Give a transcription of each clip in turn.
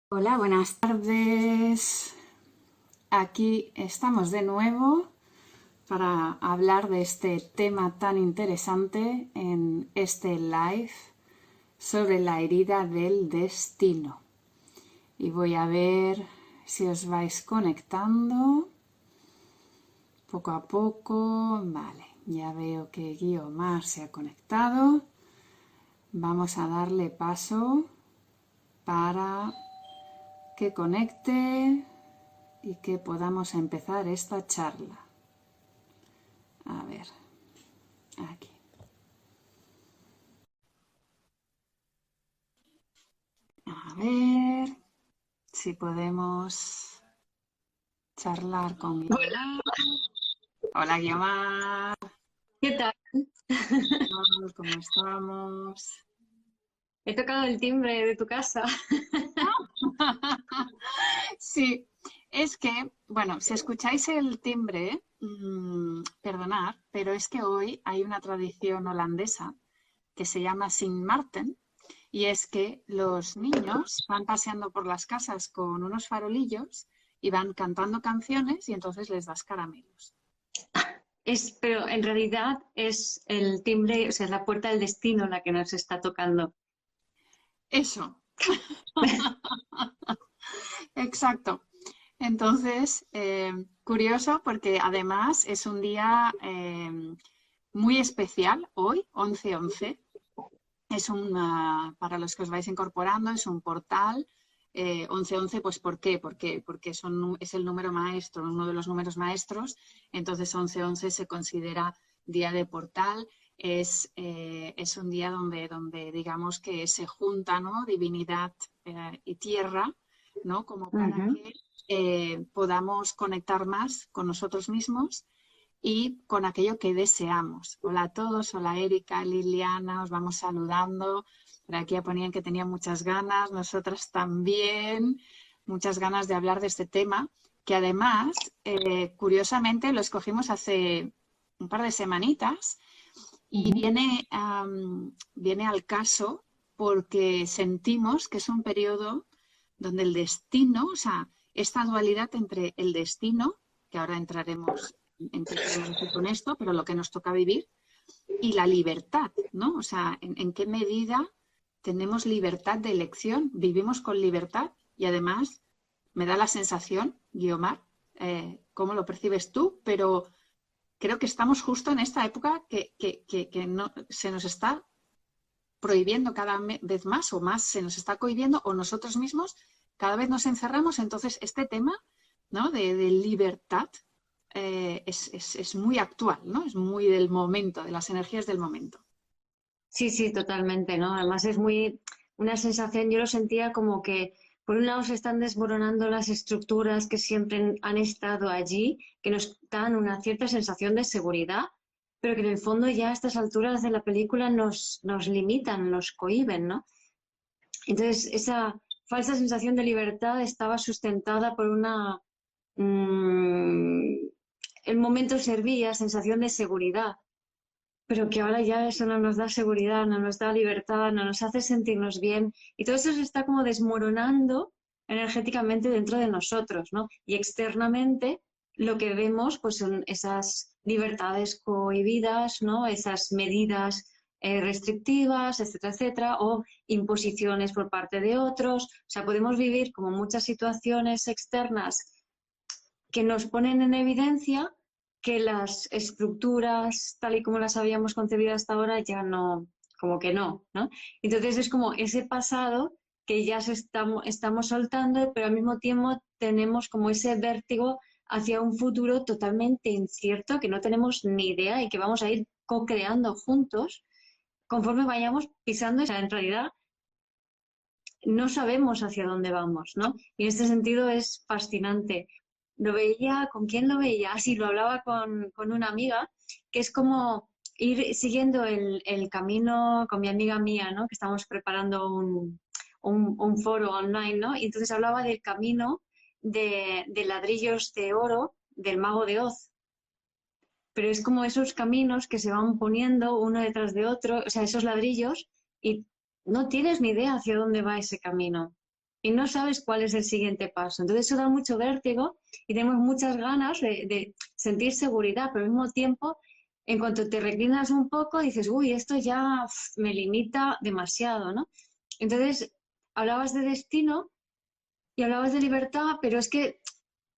Hola, buenas tardes. Aquí estamos de nuevo para hablar de este tema tan interesante en este live sobre la herida del destino. Y voy a ver si os vais conectando poco a poco. Vale, ya veo que Guiomar se ha conectado. Vamos a darle paso para que conecte y que podamos empezar esta charla. A ver, aquí. A ver si podemos charlar con Hola, Guiomar. Hola, Guiomar. ¿qué tal? ¿Cómo estamos? He tocado el timbre de tu casa. Sí, es que, bueno, si escucháis el timbre, perdonad, pero es que hoy hay una tradición holandesa que se llama Sint Maarten, y es que los niños van paseando por las casas con unos farolillos y van cantando canciones y entonces les das caramelos. Pero en realidad es el timbre, o sea, es la puerta del destino la que nos está tocando. Eso, exacto. Entonces, curioso porque además es un día muy especial hoy, 11-11. Es para los que os vais incorporando, es un portal. 11-11, pues ¿por qué? Porque es el número maestro, uno de los números maestros. Entonces 11-11 se considera día de portal. Es un día donde digamos que se junta, ¿no? Divinidad y tierra, ¿no? Como para Ujú. que podamos conectar más con nosotros mismos y con aquello que deseamos. Hola a todos, hola Erika, Liliana, os vamos saludando. Por aquí ya ponían que tenían muchas ganas, nosotras también, muchas ganas de hablar de este tema, que además, curiosamente, lo escogimos hace un par de semanitas y Ujú. viene al caso porque sentimos que es un periodo donde el destino, o sea, esta dualidad entre el destino, que ahora entraremos en qué queremos decir con esto, pero lo que nos toca vivir, y la libertad, ¿no? O sea, en qué medida tenemos libertad de elección, vivimos con libertad y además me da la sensación, Guiomar, cómo lo percibes tú, pero creo que estamos justo en esta época que no, se nos está prohibiendo cada vez más o más se nos está cohibiendo o nosotros mismos cada vez nos encerramos. Entonces, este tema, ¿no? de libertad es muy actual, ¿no? Es muy del momento, de las energías del momento. Sí, sí, totalmente, ¿no? Además es muy una sensación, yo lo sentía como que por un lado se están desmoronando las estructuras que siempre han estado allí, que nos dan una cierta sensación de seguridad, pero que en el fondo ya a estas alturas de la película nos limitan, nos cohíben, ¿no? Entonces, esa falsa sensación de libertad estaba sustentada por mm, el momento servía sensación de seguridad, pero que ahora ya eso no nos da seguridad, no nos da libertad, no nos hace sentirnos bien y todo eso se está como desmoronando energéticamente dentro de nosotros, ¿no? Y externamente lo que vemos pues son esas libertades cohibidas, ¿no? Esas medidas restrictivas, etcétera, etcétera, o imposiciones por parte de otros. O sea, podemos vivir como muchas situaciones externas que nos ponen en evidencia que las estructuras tal y como las habíamos concebido hasta ahora ya no, como que no, ¿no? Entonces es como ese pasado que ya estamos soltando, pero al mismo tiempo tenemos como ese vértigo hacia un futuro totalmente incierto que no tenemos ni idea y que vamos a ir co-creando juntos conforme vayamos pisando esa en realidad no sabemos hacia dónde vamos, ¿no? Y en este sentido es fascinante. Lo veía, ¿con quién lo veía? Ah, sí, lo hablaba con una amiga, que es como ir siguiendo el camino con mi amiga mía, ¿no? Que estamos preparando un foro online, ¿no? Y entonces hablaba del camino de ladrillos de oro del Mago de Oz. Pero es como esos caminos que se van poniendo uno detrás de otro, o sea, esos ladrillos, y no tienes ni idea hacia dónde va ese camino. y no sabes cuál es el siguiente paso. Entonces eso da mucho vértigo y tenemos muchas ganas de sentir seguridad, pero al mismo tiempo, en cuanto te reclinas un poco, dices, uy, esto ya me limita demasiado, ¿no? Entonces, hablabas de destino y hablabas de libertad, pero es que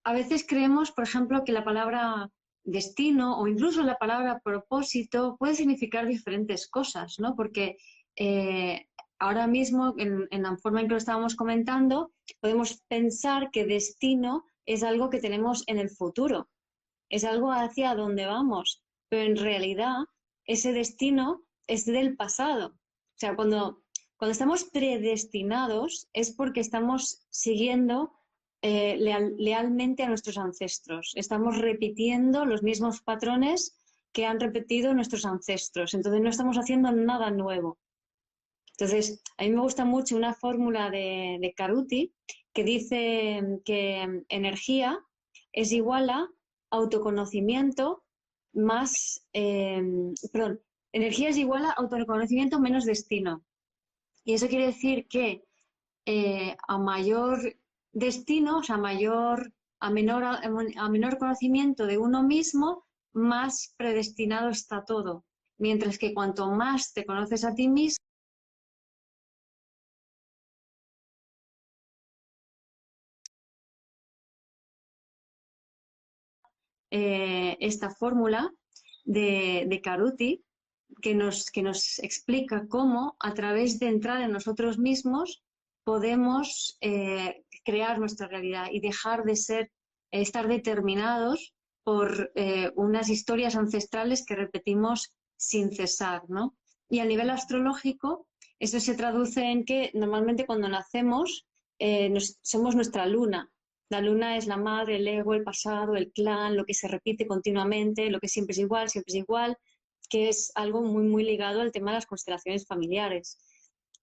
a veces creemos, por ejemplo, que la palabra destino o incluso la palabra propósito puede significar diferentes cosas, ¿no? Porque eh, ahora mismo, en la forma en que lo estábamos comentando, podemos pensar que destino es algo que tenemos en el futuro, es algo hacia donde vamos, pero en realidad ese destino es del pasado. O sea, cuando estamos predestinados es porque estamos siguiendo lealmente a nuestros ancestros. Estamos repitiendo los mismos patrones que han repetido nuestros ancestros. Entonces no estamos haciendo nada nuevo. Entonces, a mí me gusta mucho una fórmula de Caruti que dice que energía es igual a autoconocimiento más, perdón, energía es igual a autoconocimiento menos destino. Y eso quiere decir que a mayor destino, o sea, a menor conocimiento de uno mismo, más predestinado está todo. Mientras que cuanto más te conoces a ti mismo, esta fórmula de Caruti que nos explica cómo a través de entrar en nosotros mismos podemos crear nuestra realidad y dejar de estar determinados por unas historias ancestrales que repetimos sin cesar, ¿no? Y a nivel astrológico, eso se traduce en que normalmente cuando nacemos somos nuestra luna. La luna es la madre, el ego, el pasado, el clan, lo que se repite continuamente, lo que siempre es igual, que es algo muy, muy ligado al tema de las constelaciones familiares.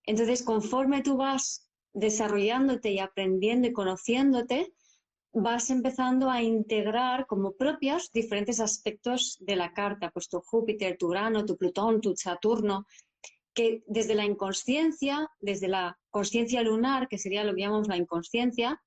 Entonces, conforme tú vas desarrollándote y aprendiendo y conociéndote, vas empezando a integrar como propios diferentes aspectos de la carta, pues tu Júpiter, tu Urano, tu Plutón, tu Saturno, que desde la inconsciencia, desde la consciencia lunar, que sería lo que llamamos la inconsciencia,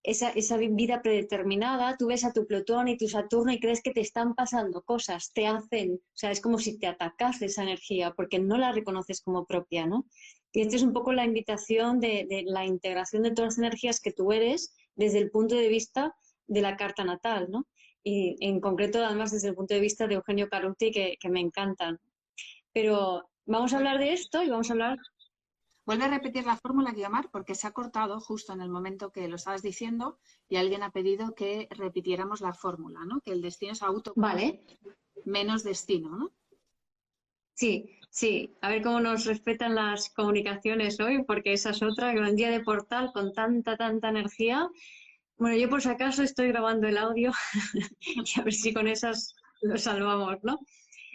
esa vida predeterminada, tú ves a tu Plutón y tu Saturno y crees que te están pasando cosas, te hacen, o sea, es como si te atacase esa energía porque no la reconoces como propia, ¿no? Y esta es un poco la invitación de la integración de todas las energías que tú eres desde el punto de vista de la carta natal, ¿no? Y en concreto, además, desde el punto de vista de Eugenio Caruti, que me encantan. Pero vamos a hablar de esto y vamos a hablar. Vuelve a repetir la fórmula, Guiomar, porque se ha cortado justo en el momento que lo estabas diciendo y alguien ha pedido que repitiéramos la fórmula, ¿no? Que el destino es auto Vale, menos destino, ¿no? sí, sí. A ver cómo nos respetan las comunicaciones hoy, porque esa es otra, que un día de portal con tanta energía. Bueno, yo por si acaso estoy grabando el audio y a ver si con esas lo salvamos, ¿no?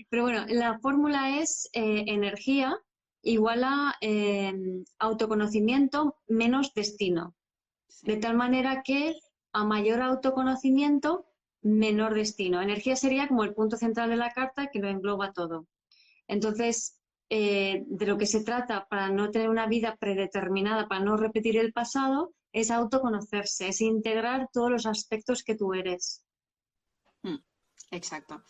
Pero bueno, la fórmula es energía igual a autoconocimiento menos destino. Sí. De tal manera que a mayor autoconocimiento, menor destino. Energía sería como el punto central de la carta que lo engloba todo. Entonces, de lo que se trata para no tener una vida predeterminada, para no repetir el pasado, es autoconocerse, es integrar todos los aspectos que tú eres. Exacto.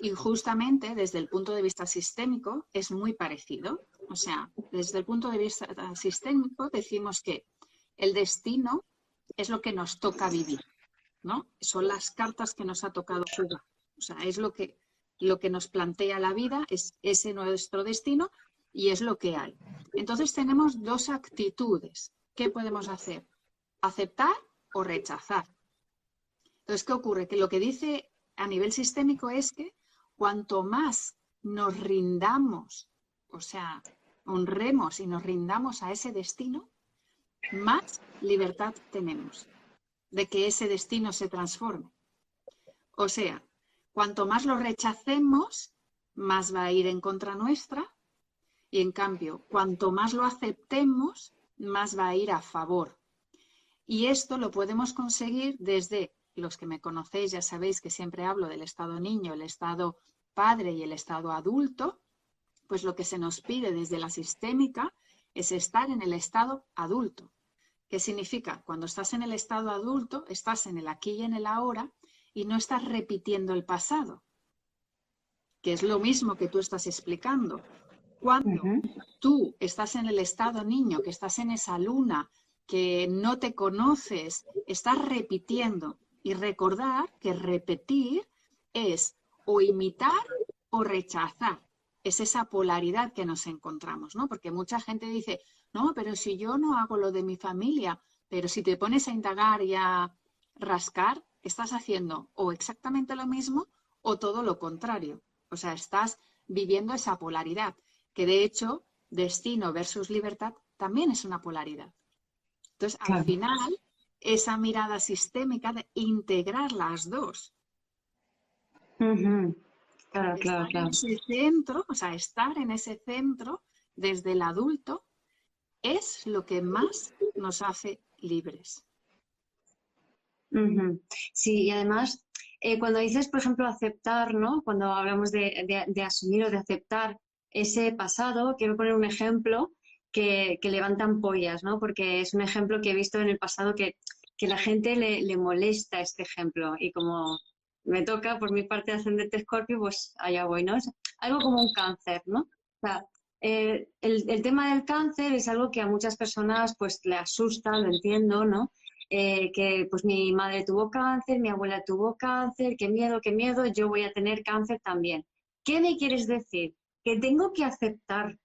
Y justamente desde el punto de vista sistémico es muy parecido. O sea, desde el punto de vista sistémico decimos que el destino es lo que nos toca vivir, ¿no? Son las cartas que nos ha tocado jugar. O sea, es lo que nos plantea la vida, es ese nuestro destino y es lo que hay. Entonces tenemos dos actitudes. ¿Qué podemos hacer? Aceptar o rechazar. Entonces, ¿qué ocurre? Que lo que dice a nivel sistémico es que cuanto más nos rindamos, o sea, honremos y nos rindamos a ese destino, más libertad tenemos de que ese destino se transforme. O sea, cuanto más lo rechacemos, más va a ir en contra nuestra y en cambio, cuanto más lo aceptemos, más va a ir a favor. Y esto lo podemos conseguir desde, los que me conocéis ya sabéis que siempre hablo del estado niño, el estado padre y el estado adulto, pues lo que se nos pide desde la sistémica es estar en el estado adulto. ¿Qué significa? Cuando estás en el estado adulto, estás en el aquí y en el ahora y no estás repitiendo el pasado, que es lo mismo que tú estás explicando. Cuando tú estás en el estado niño, que estás en esa luna, que no te conoces, estás repitiendo. Y recordar que repetir es o imitar o rechazar. Es esa polaridad que nos encontramos, ¿no? Porque mucha gente dice, no, pero si yo no hago lo de mi familia, pero si te pones a indagar y a rascar, estás haciendo o exactamente lo mismo o todo lo contrario. O sea, estás viviendo esa polaridad, que de hecho, destino versus libertad también es una polaridad. Entonces, al final, esa mirada sistémica de integrar las dos. Claro, claro, Estar claro. en ese centro, o sea, estar en ese centro desde el adulto es lo que más nos hace libres. Sí, y además, cuando dices, por ejemplo, aceptar, ¿no? Cuando hablamos de asumir o de aceptar ese pasado, quiero poner un ejemplo que levanta ampollas, ¿no? Porque es un ejemplo que he visto en el pasado que la gente le molesta este ejemplo. Y como me toca por mi parte ascendente Escorpio, pues allá voy, ¿no? Es algo como un cáncer, ¿no? O sea, el tema del cáncer es algo que a muchas personas pues le asusta, lo entiendo, ¿no? Que pues mi madre tuvo cáncer, mi abuela tuvo cáncer, qué miedo, yo voy a tener cáncer también. ¿Qué me quieres decir? ¿Que tengo que aceptar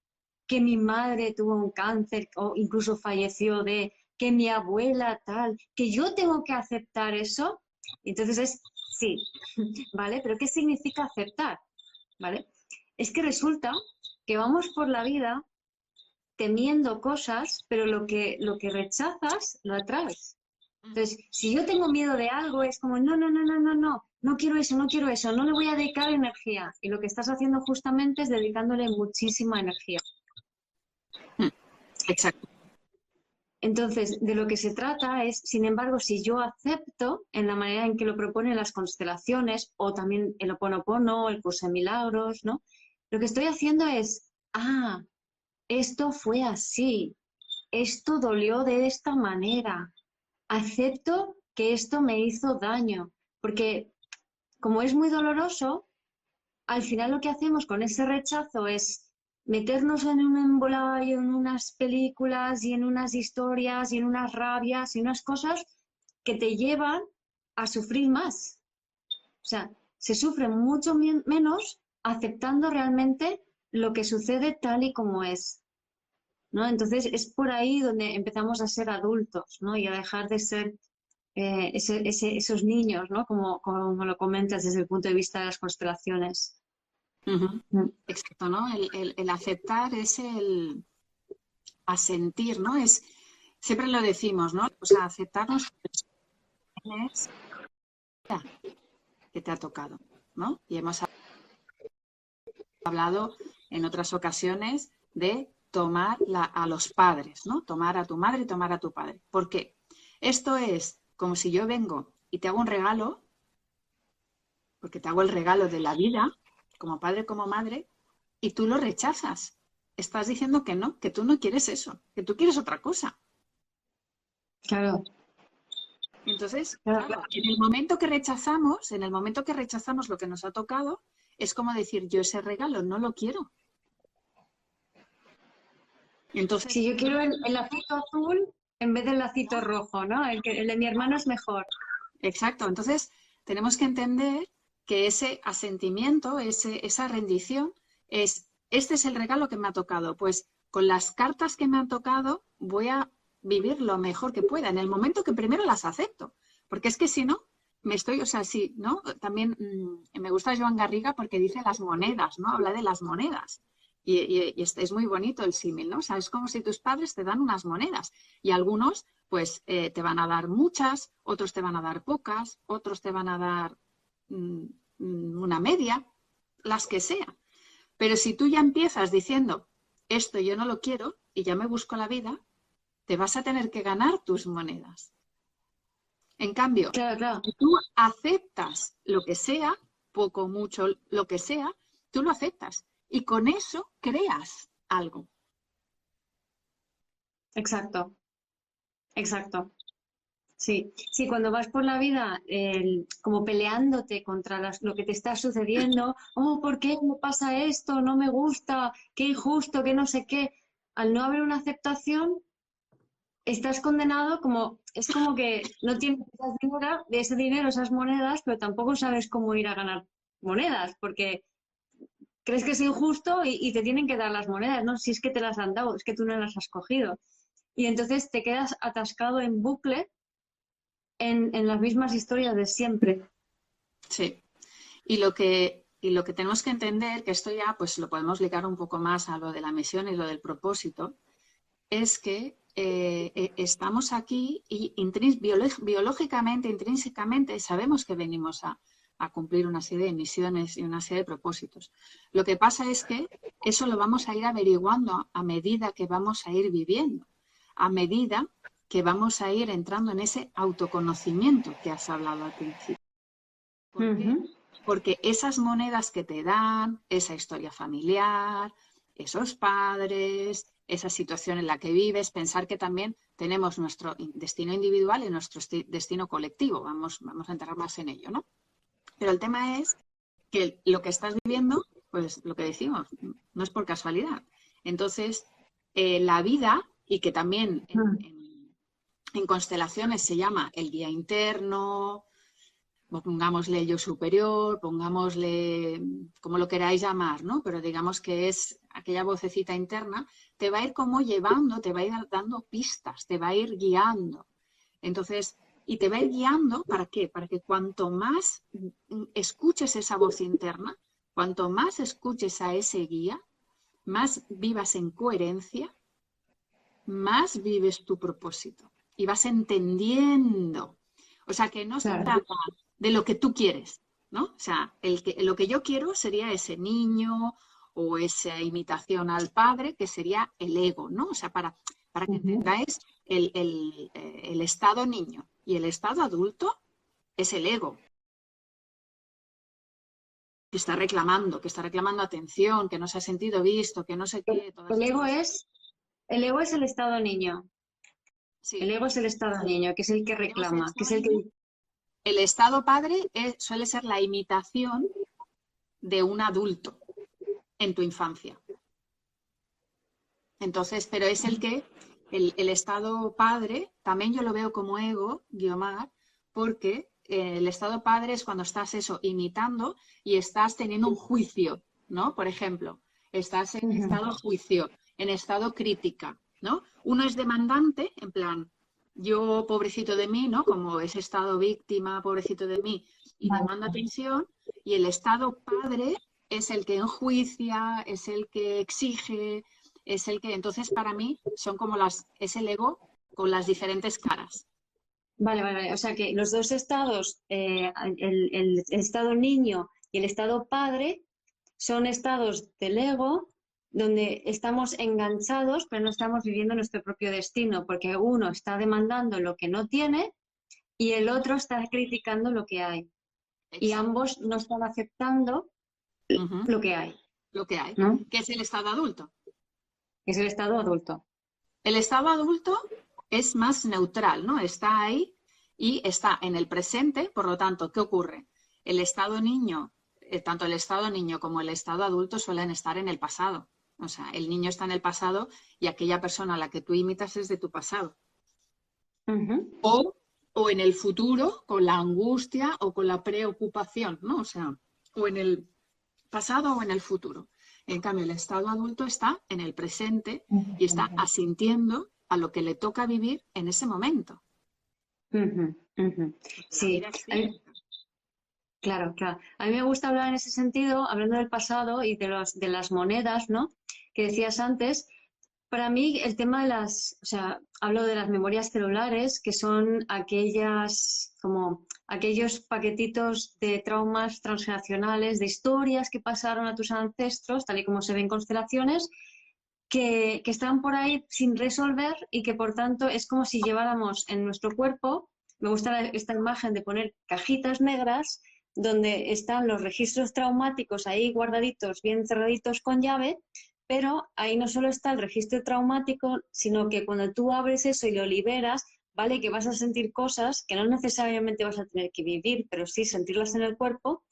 que mi madre tuvo un cáncer o incluso falleció de que mi abuela tal, que yo tengo que aceptar eso? Entonces es sí, ¿vale? Pero ¿qué significa aceptar? ¿Vale? Es que resulta que vamos por la vida temiendo cosas, pero lo que rechazas lo atraes. Entonces, si yo tengo miedo de algo, es como, no quiero eso, no le voy a dedicar energía. Y lo que estás haciendo justamente es dedicándole muchísima energía. Exacto. Entonces, de lo que se trata es, sin embargo, si yo acepto en la manera en que lo proponen las constelaciones o también el Ho'oponopono, el curso de milagros, ¿no? Lo que estoy haciendo es, esto fue así, esto dolió de esta manera, acepto que esto me hizo daño, porque como es muy doloroso, al final lo que hacemos con ese rechazo es meternos en un embolado, en unas películas y en unas historias y en unas rabias y unas cosas que te llevan a sufrir más. O sea, se sufre mucho menos aceptando realmente lo que sucede tal y como es, ¿no? Entonces es por ahí donde empezamos a ser adultos, ¿no? Y a dejar de ser esos niños, ¿no? Como lo comentas desde el punto de vista de las constelaciones. Exacto, ¿no? El aceptar es el asentir, ¿no? Es, siempre lo decimos, ¿no? O sea, aceptarnos es que te ha tocado, ¿no? Y hemos hablado en otras ocasiones de tomar a los padres, ¿no? Tomar a tu madre y tomar a tu padre. ¿Por qué? Esto es como si yo vengo y te hago un regalo, porque te hago el regalo de la vida, como padre, como madre, y tú lo rechazas. Estás diciendo que no, que tú no quieres eso, que tú quieres otra cosa. Claro. Entonces, claro, en el momento que rechazamos lo que nos ha tocado, es como decir, yo ese regalo no lo quiero. Entonces, si yo quiero el lacito azul en vez del lacito rojo, ¿no? El de mi hermano es mejor. Exacto. Entonces, tenemos que entender que ese asentimiento, esa rendición, este es el regalo que me ha tocado. Pues con las cartas que me han tocado, voy a vivir lo mejor que pueda, en el momento que primero las acepto. Porque es que si no, sí, ¿no? También me gusta Joan Garriga porque dice las monedas, ¿no? Habla de las monedas. Y es muy bonito el símil, ¿no? O sea, es como si tus padres te dan unas monedas y algunos, pues, te van a dar muchas, otros te van a dar pocas, otros te van a dar una media, las que sea. Pero si tú ya empiezas diciendo, esto yo no lo quiero y ya me busco la vida, te vas a tener que ganar tus monedas. En cambio, claro. si tú aceptas lo que sea, poco, mucho, lo que sea, tú lo aceptas. Y con eso creas algo. exacto, exacto. Sí, sí, cuando vas por la vida como peleándote contra lo que te está sucediendo, oh, ¿por qué me pasa esto? No me gusta, qué injusto, qué no sé qué. Al no haber una aceptación, estás condenado como, es como que no tienes ese dinero, esas monedas, pero tampoco sabes cómo ir a ganar monedas, porque crees que es injusto y te tienen que dar las monedas, ¿no? Si es que te las han dado, es que tú no las has cogido. Y entonces te quedas atascado en bucle en las mismas historias de siempre. Sí. Y lo que tenemos que entender, que esto ya pues lo podemos ligar un poco más a lo de la misión y lo del propósito, es que estamos aquí y biológicamente, intrínsecamente, sabemos que venimos a cumplir una serie de misiones y una serie de propósitos. Lo que pasa es que eso lo vamos a ir averiguando a medida que vamos a ir viviendo, a medida que vamos a ir entrando en ese autoconocimiento que has hablado al principio. ¿Por qué? Porque esas monedas que te dan, esa historia familiar, esos padres, esa situación en la que vives, pensar que también tenemos nuestro destino individual y nuestro destino colectivo. Vamos a entrar más en ello, ¿no? Pero el tema es que lo que estás viviendo, pues lo que decimos, no es por casualidad. Entonces, la vida, y que también en constelaciones se llama el guía interno, pongámosle yo superior, pongámosle como lo queráis llamar, ¿no? Pero digamos que es aquella vocecita interna, te va a ir como llevando, te va a ir dando pistas, te va a ir guiando. Entonces, y te va a ir guiando, ¿para qué? Para que cuanto más escuches esa voz interna, cuanto más escuches a ese guía, más vivas en coherencia, más vives tu propósito y vas entendiendo. O sea, que no se Claro. trata de lo que tú quieres, ¿no? O sea, lo que yo quiero sería ese niño o esa imitación al padre, que sería el ego, ¿no? O sea, para que entendáis el estado niño y el estado adulto es el ego, que está reclamando atención, que no se ha sentido visto, que no sé qué, todas El ego estas. es, el ego es el estado niño. El Sí, ego es el estado niño, que es el que tenemos el reclama, que estado es el que... niño. El estado padre suele ser la imitación de un adulto en tu infancia. Entonces, pero es el que, el estado padre, también yo lo veo como ego, Guiomar, porque el estado padre es cuando estás eso, imitando y estás teniendo un juicio, ¿no? Por ejemplo, estás en estado juicio, en estado crítica, ¿no? Uno es demandante, en plan, yo pobrecito de mí, ¿no? Como ese estado víctima, pobrecito de mí, y Vale. demanda atención, y el estado padre es el que enjuicia, es el que exige, es el que, entonces para mí son como es el ego con las diferentes caras. Vale, vale, vale. O sea que los dos estados, el estado niño y el estado padre, son estados del ego donde estamos enganchados, pero no estamos viviendo nuestro propio destino, porque uno está demandando lo que no tiene y el otro está criticando lo que hay. Y Exacto. ambos no están aceptando lo que hay, Lo que hay, ¿no? que es el estado adulto. Es el estado adulto. El estado adulto es más neutral, ¿no? Está ahí y está en el presente, por lo tanto, ¿qué ocurre? El estado niño, tanto el estado niño como el estado adulto suelen estar en el pasado. O sea, el niño está en el pasado y aquella persona a la que tú imitas es de tu pasado. O en el futuro con la angustia o con la preocupación, ¿no? O sea, o en el pasado o en el futuro. En cambio, el estado adulto está en el presente y está asintiendo a lo que le toca vivir en ese momento. Porque la Sí, vida es cíclica. claro, claro. A mí me gusta hablar en ese sentido, hablando del pasado y de las monedas, ¿no? Que decías antes. Para mí, el tema de o sea, hablo de las memorias celulares, que son como aquellos paquetitos de traumas transgeneracionales, de historias que pasaron a tus ancestros, tal y como se ven en constelaciones, que están por ahí sin resolver y que por tanto es como si lleváramos en nuestro cuerpo, me gusta esta imagen de poner cajitas negras donde están los registros traumáticos ahí guardaditos, bien cerraditos con llave, pero ahí no solo está el registro traumático, sino que cuando tú abres eso y lo liberas, ¿vale? Que vas a sentir cosas que no necesariamente vas a tener que vivir, pero sí sentirlas en el cuerpo,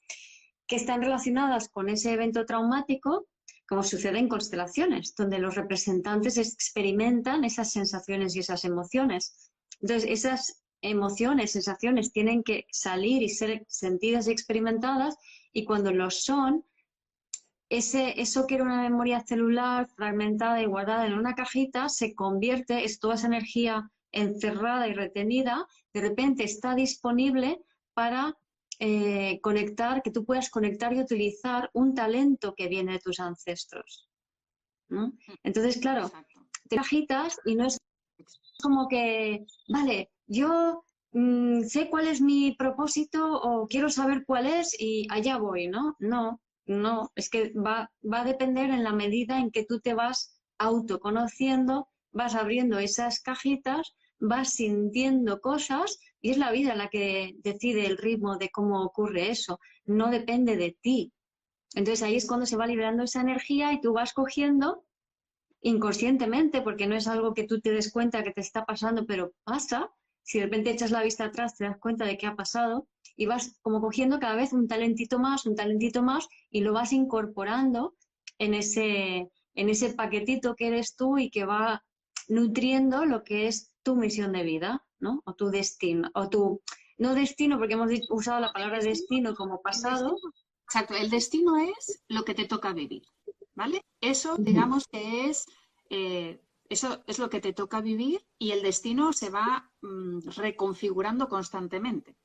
que están relacionadas con ese evento traumático, como sucede en constelaciones, donde los representantes experimentan esas sensaciones y esas emociones. Entonces, esas emociones, sensaciones tienen que salir y ser sentidas y experimentadas, y cuando lo son, eso que era una memoria celular fragmentada y guardada en una cajita se convierte, es toda esa energía encerrada y retenida, de repente está disponible para conectar, que tú puedas conectar y utilizar un talento que viene de tus ancestros, ¿no? Entonces, claro, Exacto. te cajitas y no es como que, vale, yo sé cuál es mi propósito o quiero saber cuál es y allá voy, ¿no? No, es que va a depender en la medida en que tú te vas autoconociendo, vas abriendo esas cajitas, vas sintiendo cosas y es la vida la que decide el ritmo de cómo ocurre eso, no depende de ti. Entonces ahí es cuando se va liberando esa energía y tú vas cogiendo inconscientemente, porque no es algo que tú te des cuenta que te está pasando, pero pasa. Si de repente echas la vista atrás, te das cuenta de qué ha pasado y vas como cogiendo cada vez un talentito más y lo vas incorporando en ese paquetito que eres tú y que va nutriendo lo que es tu misión de vida, ¿no? O tu destino, o tu, no destino, porque hemos usado la palabra destino como El pasado. destino, exacto, el destino es lo que te toca vivir, ¿vale? Eso, Ujú. digamos que eso es lo que te toca vivir y el destino se va reconfigurando constantemente.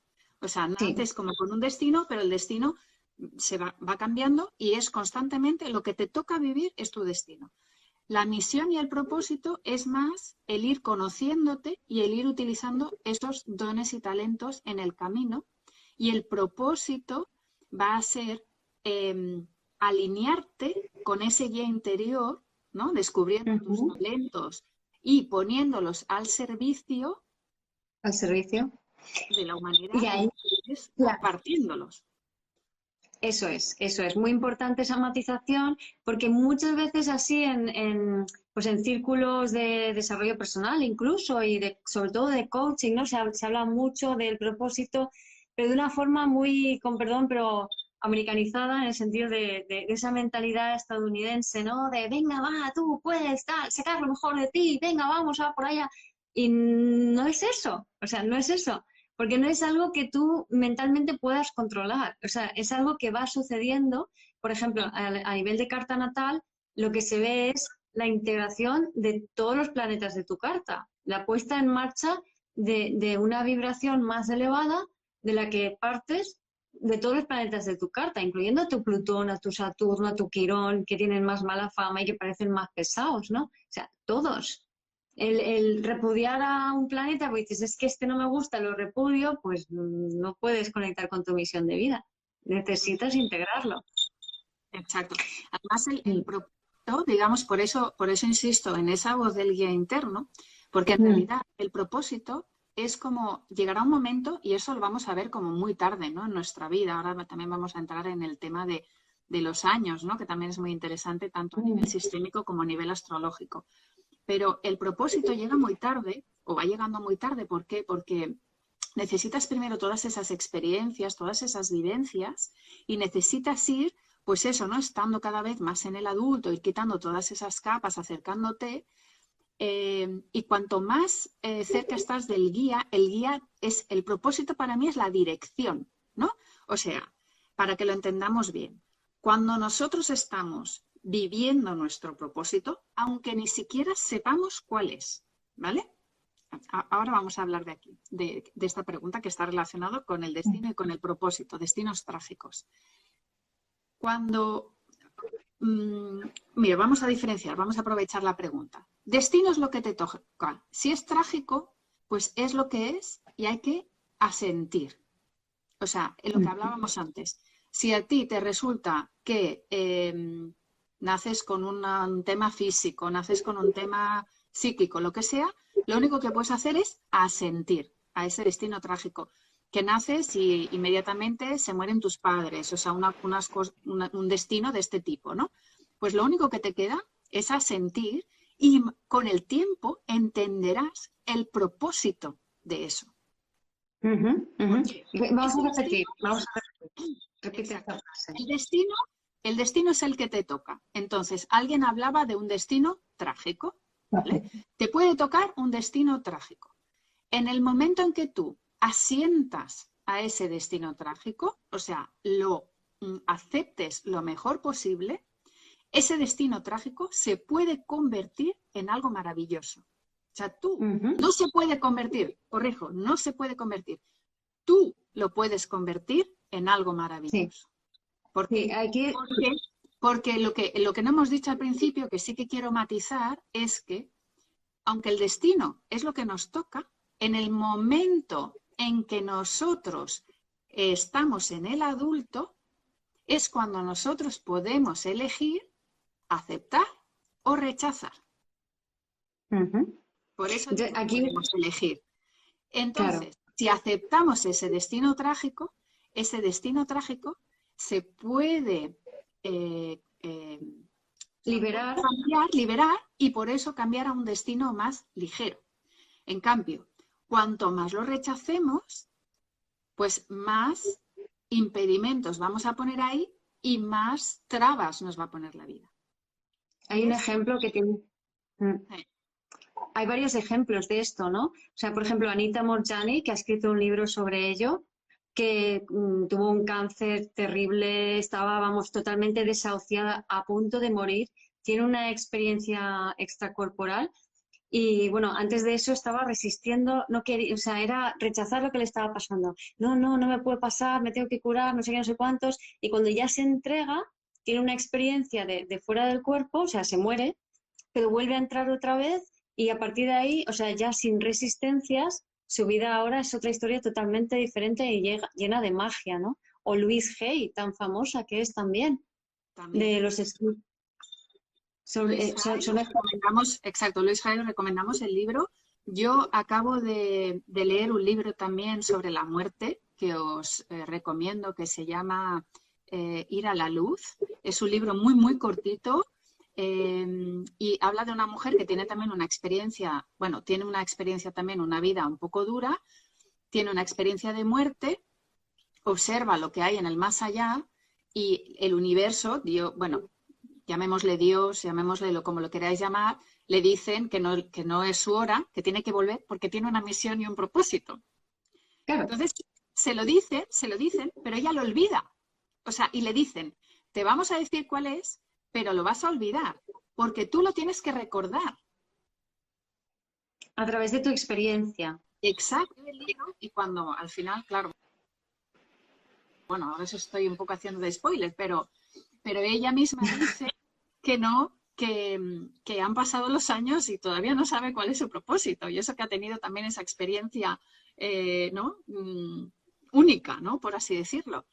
O sea, Sí, naces como con un destino, pero el destino va cambiando y es constantemente lo que te toca vivir es tu destino. La misión y el propósito es más el ir conociéndote y el ir utilizando esos dones y talentos en el camino. Y el propósito va a ser alinearte con ese guía interior, ¿no? Descubriendo tus ujú, talentos y poniéndolos al servicio al servicio. de la humanidad, Y ahí, es claro. compartiéndolos. Eso es muy importante esa matización, porque muchas veces así pues en círculos de desarrollo personal incluso y sobre todo de coaching, ¿no? Se habla mucho del propósito, pero de una forma muy, con perdón, pero americanizada en el sentido de esa mentalidad estadounidense, ¿no? De venga, va, tú puedes tal, sacar lo mejor de ti, venga, vamos, va por allá. Y no es eso, o sea, no es eso porque no es algo que tú mentalmente puedas controlar, o sea, es algo que va sucediendo, por ejemplo, a nivel de carta natal, lo que se ve es la integración de todos los planetas de tu carta, la puesta en marcha de una vibración más elevada de la que partes de todos los planetas de tu carta, incluyendo a tu Plutón, a tu Saturno, a tu Quirón, que tienen más mala fama y que parecen más pesados, ¿no? O sea, todos. El repudiar a un planeta, pues dices, es que este no me gusta, lo repudio, pues no puedes conectar con tu misión de vida. Necesitas integrarlo. Exacto. Además, el Mm. propósito, digamos, por eso insisto en esa voz del guía interno, porque en Mm. realidad el propósito es como llegará un momento, y eso lo vamos a ver como muy tarde, ¿no? En nuestra vida. Ahora también vamos a entrar en el tema de los años, ¿no? Que también es muy interesante tanto a nivel Mm. sistémico como a nivel astrológico. Pero el propósito llega muy tarde, o va llegando muy tarde. ¿Por qué? Porque necesitas primero todas esas experiencias, todas esas vivencias y necesitas ir, pues eso, ¿no? Estando cada vez más en el adulto, ir quitando todas esas capas, acercándote. Y cuanto más cerca estás del guía, el guía es, el propósito para mí es la dirección, ¿no? O sea, para que lo entendamos bien, cuando nosotros estamos viviendo nuestro propósito, aunque ni siquiera sepamos cuál es, ¿vale? Ahora vamos a hablar de aquí, de esta pregunta que está relacionada con el destino y con el propósito, destinos trágicos. Cuando, mmm, mira, vamos a diferenciar, vamos a aprovechar la pregunta. Destino es lo que te toca. Si es trágico, pues es lo que es y hay que asentir. O sea, en lo que hablábamos antes. Si a ti te resulta que naces con un tema físico, naces con un tema psíquico, lo que sea, lo único que puedes hacer es asentir a ese destino trágico. Que naces y inmediatamente se mueren tus padres, o sea, un destino de este tipo, ¿no? Pues lo único que te queda es a sentir y con el tiempo entenderás el propósito de eso. Vamos a repetir. Repite Exacto. esta frase. El destino es el que te toca. Entonces, alguien hablaba de un destino trágico, ¿vale? Te puede tocar un destino trágico. En el momento en que tú asientas a ese destino trágico, o sea, lo aceptes lo mejor posible, ese destino trágico se puede convertir en algo maravilloso. O sea, tú no se puede convertir, corrijo, no se puede convertir. Tú lo puedes convertir en algo maravilloso. ¿Por qué? Porque lo que no hemos dicho al principio, que sí que quiero matizar, es que aunque el destino es lo que nos toca, en el momento en que nosotros estamos en el adulto, es cuando nosotros podemos elegir aceptar o rechazar. Por eso aquí podemos elegir. Entonces, si aceptamos ese destino trágico se puede liberar y por eso cambiar a un destino más ligero. En cambio, cuanto más lo rechacemos, pues más impedimentos vamos a poner ahí y más trabas nos va a poner la vida. Hay un ejemplo que tiene... Hay varios ejemplos de esto, ¿no? O sea, por ejemplo, Anita Moorjani, que ha escrito un libro sobre ello, que tuvo un cáncer terrible, estaba, vamos, totalmente desahuciada, a punto de morir, tiene una experiencia extracorporal y, bueno, antes de eso estaba resistiendo, no quería, o sea, era rechazar lo que le estaba pasando. No me puede pasar, me tengo que curar, no sé qué, no sé cuántos. Y cuando ya se entrega, tiene una experiencia de fuera del cuerpo, o sea, se muere, pero vuelve a entrar otra vez y a partir de ahí, o sea, ya sin resistencias, su vida ahora es otra historia totalmente diferente y llena de magia, ¿no? O Louise Hay, tan famosa que es también. De los escritos. Exacto, Louise Hay, recomendamos el libro. Yo acabo de leer un libro también sobre la muerte que os recomiendo, que se llama Ir a la luz. Es un libro muy, muy cortito. Y habla de una mujer que tiene también una experiencia, bueno, tiene una experiencia también, una vida un poco dura, tiene una experiencia de muerte, observa lo que hay en el más allá y el universo, bueno, llamémosle Dios, llamémosle como lo queráis llamar, le dicen que no es su hora, que tiene que volver porque tiene una misión y un propósito. Claro. Entonces, se lo dicen, pero ella lo olvida. O sea, y le dicen, te vamos a decir cuál es, pero lo vas a olvidar, porque tú lo tienes que recordar. A través de tu experiencia. Exacto. Y cuando al final, claro, bueno, ahora eso estoy un poco haciendo de spoiler, pero ella misma dice que no, que han pasado los años y todavía no sabe cuál es su propósito. Y eso que ha tenido también esa experiencia, ¿no? Única, ¿no? Por así decirlo.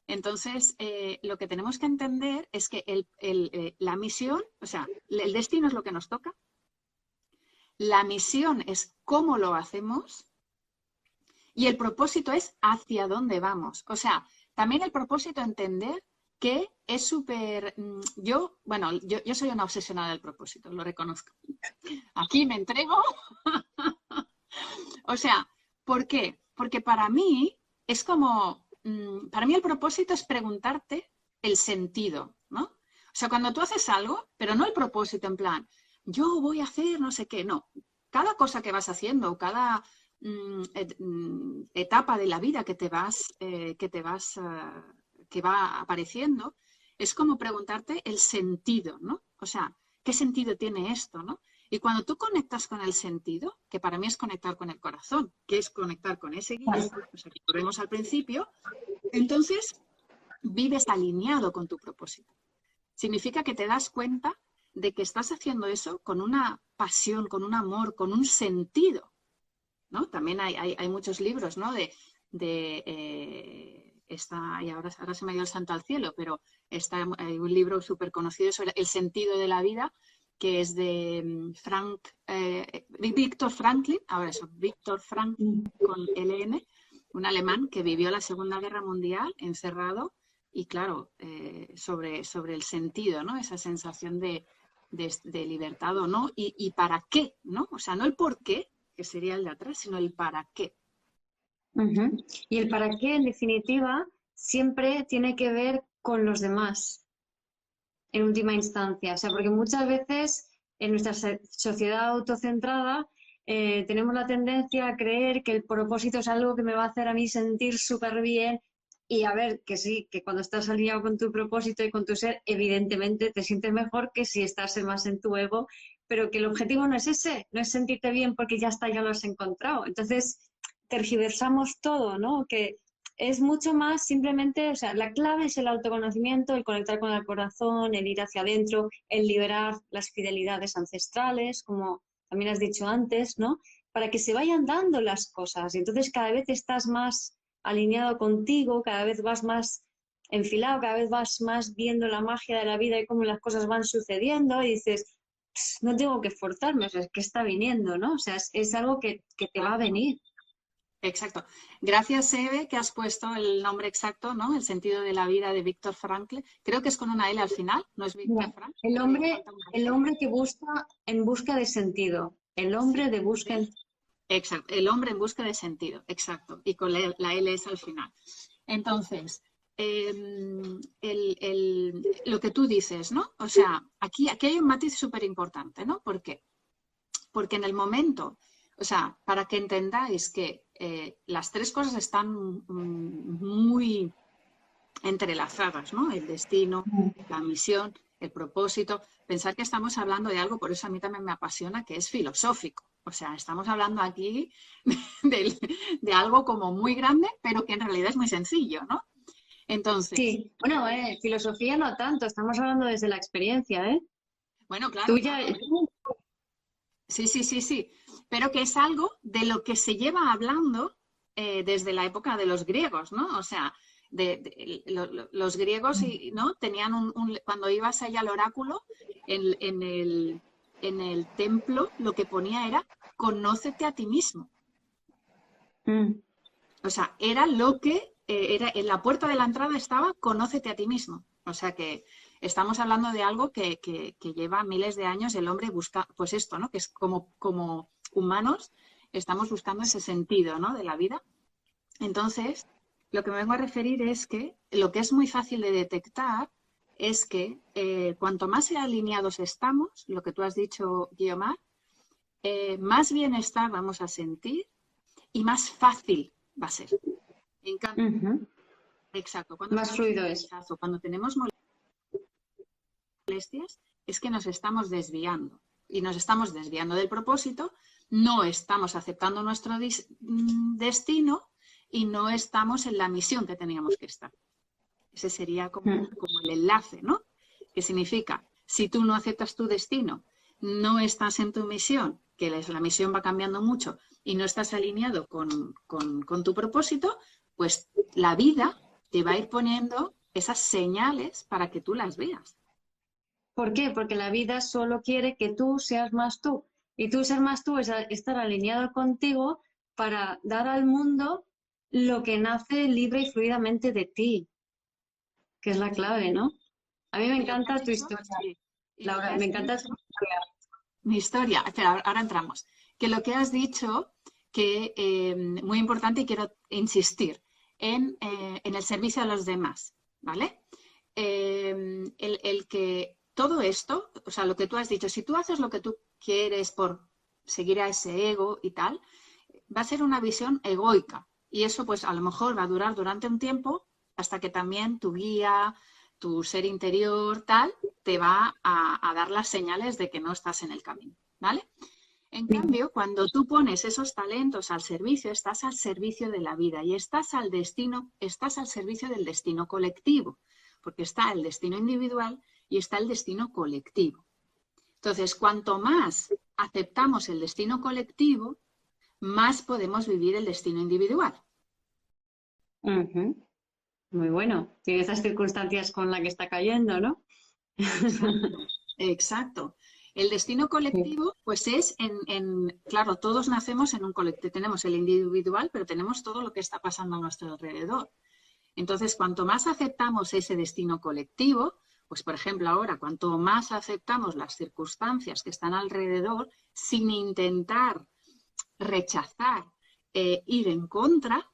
Entonces, lo que tenemos que entender es que la misión, o sea, el destino es lo que nos toca, la misión es cómo lo hacemos y el propósito es hacia dónde vamos. O sea, también el propósito entender que es súper... Yo soy una obsesionada del propósito, lo reconozco. Aquí me entrego. O sea, ¿por qué? Porque para mí es como... Para mí el propósito es preguntarte el sentido, ¿no? O sea, cuando tú haces algo, pero no el propósito en plan, yo voy a hacer no sé qué, no. Cada cosa que vas haciendo, cada etapa de la vida que va apareciendo, es como preguntarte el sentido, ¿no? O sea, ¿qué sentido tiene esto, no? Y cuando tú conectas con el sentido, que para mí es conectar con el corazón, que es conectar con ese guía, o sea, que volvemos al principio, entonces vives alineado con tu propósito. Significa que te das cuenta de que estás haciendo eso con una pasión, con un amor, con un sentido, ¿no? También hay muchos libros, ¿no? Y ahora se me ha ido el santo al cielo, pero hay un libro súper conocido sobre el sentido de la vida, que es de Viktor Franklin, Viktor Franklin con LN, un alemán que vivió la Segunda Guerra Mundial encerrado y claro, sobre el sentido, ¿no? Esa sensación de de libertad o no, y para qué, ¿no? O sea, no el por qué, que sería el de atrás, sino el para qué. Y el para qué, en definitiva, siempre tiene que ver con los demás, en última instancia. O sea, porque muchas veces en nuestra sociedad autocentrada tenemos la tendencia a creer que el propósito es algo que me va a hacer a mí sentir súper bien. Y a ver, que sí, que cuando estás alineado con tu propósito y con tu ser, evidentemente te sientes mejor que si estás más en tu ego, pero que el objetivo no es ese, no es sentirte bien porque ya está, ya lo has encontrado. Entonces, tergiversamos todo, ¿no? Que es mucho más simplemente, o sea, la clave es el autoconocimiento, el conectar con el corazón, el ir hacia adentro, el liberar las fidelidades ancestrales, como también has dicho antes, ¿no? Para que se vayan dando las cosas. Y entonces cada vez estás más alineado contigo, cada vez vas más enfilado, cada vez vas más viendo la magia de la vida y cómo las cosas van sucediendo y dices, no tengo que esforzarme, o sea, es que está viniendo, ¿no? O sea, es algo que te va a venir. Exacto. Gracias, Eve, que has puesto el nombre exacto, ¿no? El sentido de la vida de Víctor Frankl. Creo que es con una L al final, ¿no es Víctor Mira, Frankl? el hombre que busca en busca de sentido, el hombre Sí, de busca en... exacto. El hombre en busca de sentido, exacto. Y con la L es al final. Entonces, lo que tú dices, ¿no? O sea, aquí hay un matiz súper importante, ¿no? ¿Por qué? Porque en el momento, o sea, para que entendáis que las tres cosas están muy entrelazadas, ¿no? El destino, la misión, el propósito. Pensar que estamos hablando de algo, por eso a mí también me apasiona, que es filosófico. O sea, estamos hablando aquí de algo como muy grande, pero que en realidad es muy sencillo, ¿no? Entonces, Sí, bueno, filosofía no tanto, estamos hablando desde la experiencia, ¿eh? bueno, claro, Tú ya... claro. Sí, sí, sí, sí. Pero que es algo de lo que se lleva hablando desde la época de los griegos, ¿no? O sea, los griegos, ¿no? Tenían cuando ibas allá al oráculo, en el templo, lo que ponía era conócete a ti mismo. Mm, O sea, era lo que era en la puerta de la entrada estaba conócete a ti mismo. O sea que estamos hablando de algo que lleva miles de años el hombre busca, pues esto, ¿no? Que es como humanos estamos buscando ese sentido, ¿no? De la vida. Entonces, lo que me vengo a referir es que lo que es muy fácil de detectar es que cuanto más alineados estamos, lo que tú has dicho, Guiomar, más bienestar vamos a sentir y más fácil va a ser. En cambio, ujú. exacto, cuando Más estamos en fluido es. rechazo, cuando tenemos molestias, es que nos estamos desviando. Y nos estamos desviando del propósito, no estamos aceptando nuestro destino y no estamos en la misión que teníamos que estar. Ese sería como el enlace, ¿no? Que significa, si tú no aceptas tu destino, no estás en tu misión, que la misión va cambiando mucho y no estás alineado con tu propósito, pues la vida te va a ir poniendo esas señales para que tú las veas. ¿Por qué? Porque la vida solo quiere que tú seas más tú. Y tú ser más tú es estar alineado contigo para dar al mundo lo que nace libre y fluidamente de ti, que es la Sí. clave, ¿no? A mí me Y lo que has encanta tu dicho, historia, sí. Y lo que Laura, me has encanta tu dicho, historia. mi historia, espera, ahora entramos, que lo que has dicho, que muy importante y quiero insistir, en el servicio a los demás, ¿vale? El que todo esto, o sea, lo que tú has dicho, si tú haces lo que tú quieres por seguir a ese ego y tal, va a ser una visión egoica. Y eso, pues, a lo mejor va a durar durante un tiempo hasta que también tu guía, tu ser interior, tal, te va a dar las señales de que no estás en el camino, ¿vale? En cambio, cuando tú pones esos talentos al servicio, estás al servicio de la vida y estás al servicio del destino colectivo, porque está el destino individual y está el destino colectivo. Entonces, cuanto más aceptamos el destino colectivo, más podemos vivir el destino individual. Ujú. Muy bueno. Tiene esas circunstancias con la que está cayendo, ¿no? Exacto, exacto. El destino Sí. colectivo, pues es claro, todos nacemos en un colectivo, tenemos el individual, pero tenemos todo lo que está pasando a nuestro alrededor. Entonces, cuanto más aceptamos ese destino colectivo, Pues, por ejemplo, ahora, cuanto más aceptamos las circunstancias que están alrededor, sin intentar rechazar, ir en contra,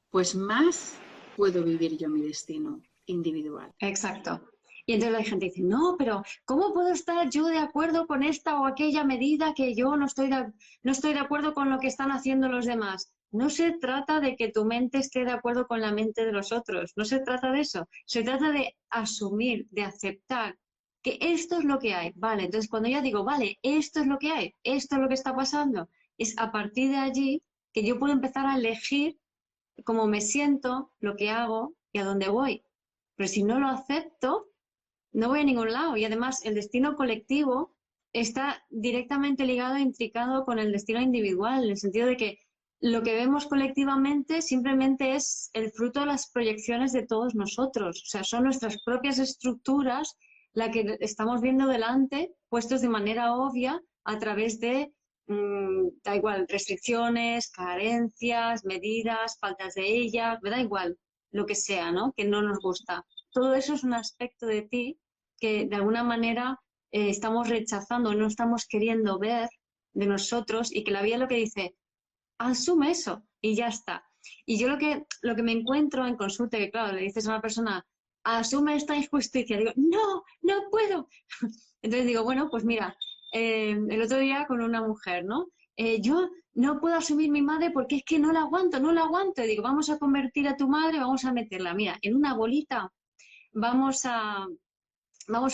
pues más puedo vivir yo mi destino individual. Exacto. Y entonces la gente dice, no, pero ¿cómo puedo estar yo de acuerdo con esta o aquella medida que yo no estoy de acuerdo con lo que están haciendo los demás? No se trata de que tu mente esté de acuerdo con la mente de los otros, no se trata de eso, se trata de asumir, de aceptar que esto es lo que hay. Vale, entonces cuando ya digo, vale, esto es lo que hay, esto es lo que está pasando, es a partir de allí que yo puedo empezar a elegir cómo me siento, lo que hago y a dónde voy. Pero si no lo acepto, no voy a ningún lado. Y además el destino colectivo está directamente ligado e intricado con el destino individual, en el sentido de que lo que vemos colectivamente simplemente es el fruto de las proyecciones de todos nosotros. O sea, son nuestras propias estructuras las que estamos viendo delante, puestos de manera obvia a través de, da igual, restricciones, carencias, medidas, faltas de ellas, me da igual lo que sea, ¿no? Que no nos gusta. Todo eso es un aspecto de ti que de alguna manera estamos rechazando, no estamos queriendo ver de nosotros, y que la vida lo que dice, asume eso y ya está. Y yo lo que me encuentro en consulta, que claro, le dices a una persona, asume esta injusticia, digo, no, no puedo. Entonces digo, bueno, pues mira, el otro día con una mujer, ¿no? Yo no puedo asumir mi madre porque es que no la aguanto, no la aguanto. Y digo, vamos a convertir a tu madre, vamos a meterla, mira, en una bolita, vamos a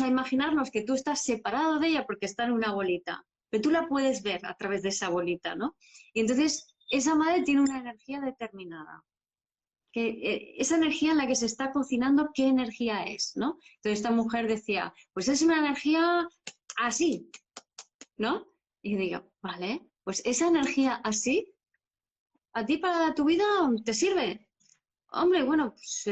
imaginarnos que tú estás separado de ella porque está en una bolita, pero tú la puedes ver a través de esa bolita, ¿no? Y entonces esa madre tiene una energía determinada, que esa energía en la que se está cocinando, ¿qué energía es, no? Entonces esta mujer decía, pues es una energía así, ¿no? Y digo, vale, pues esa energía así, ¿a ti para tu vida te sirve? Hombre, bueno, pues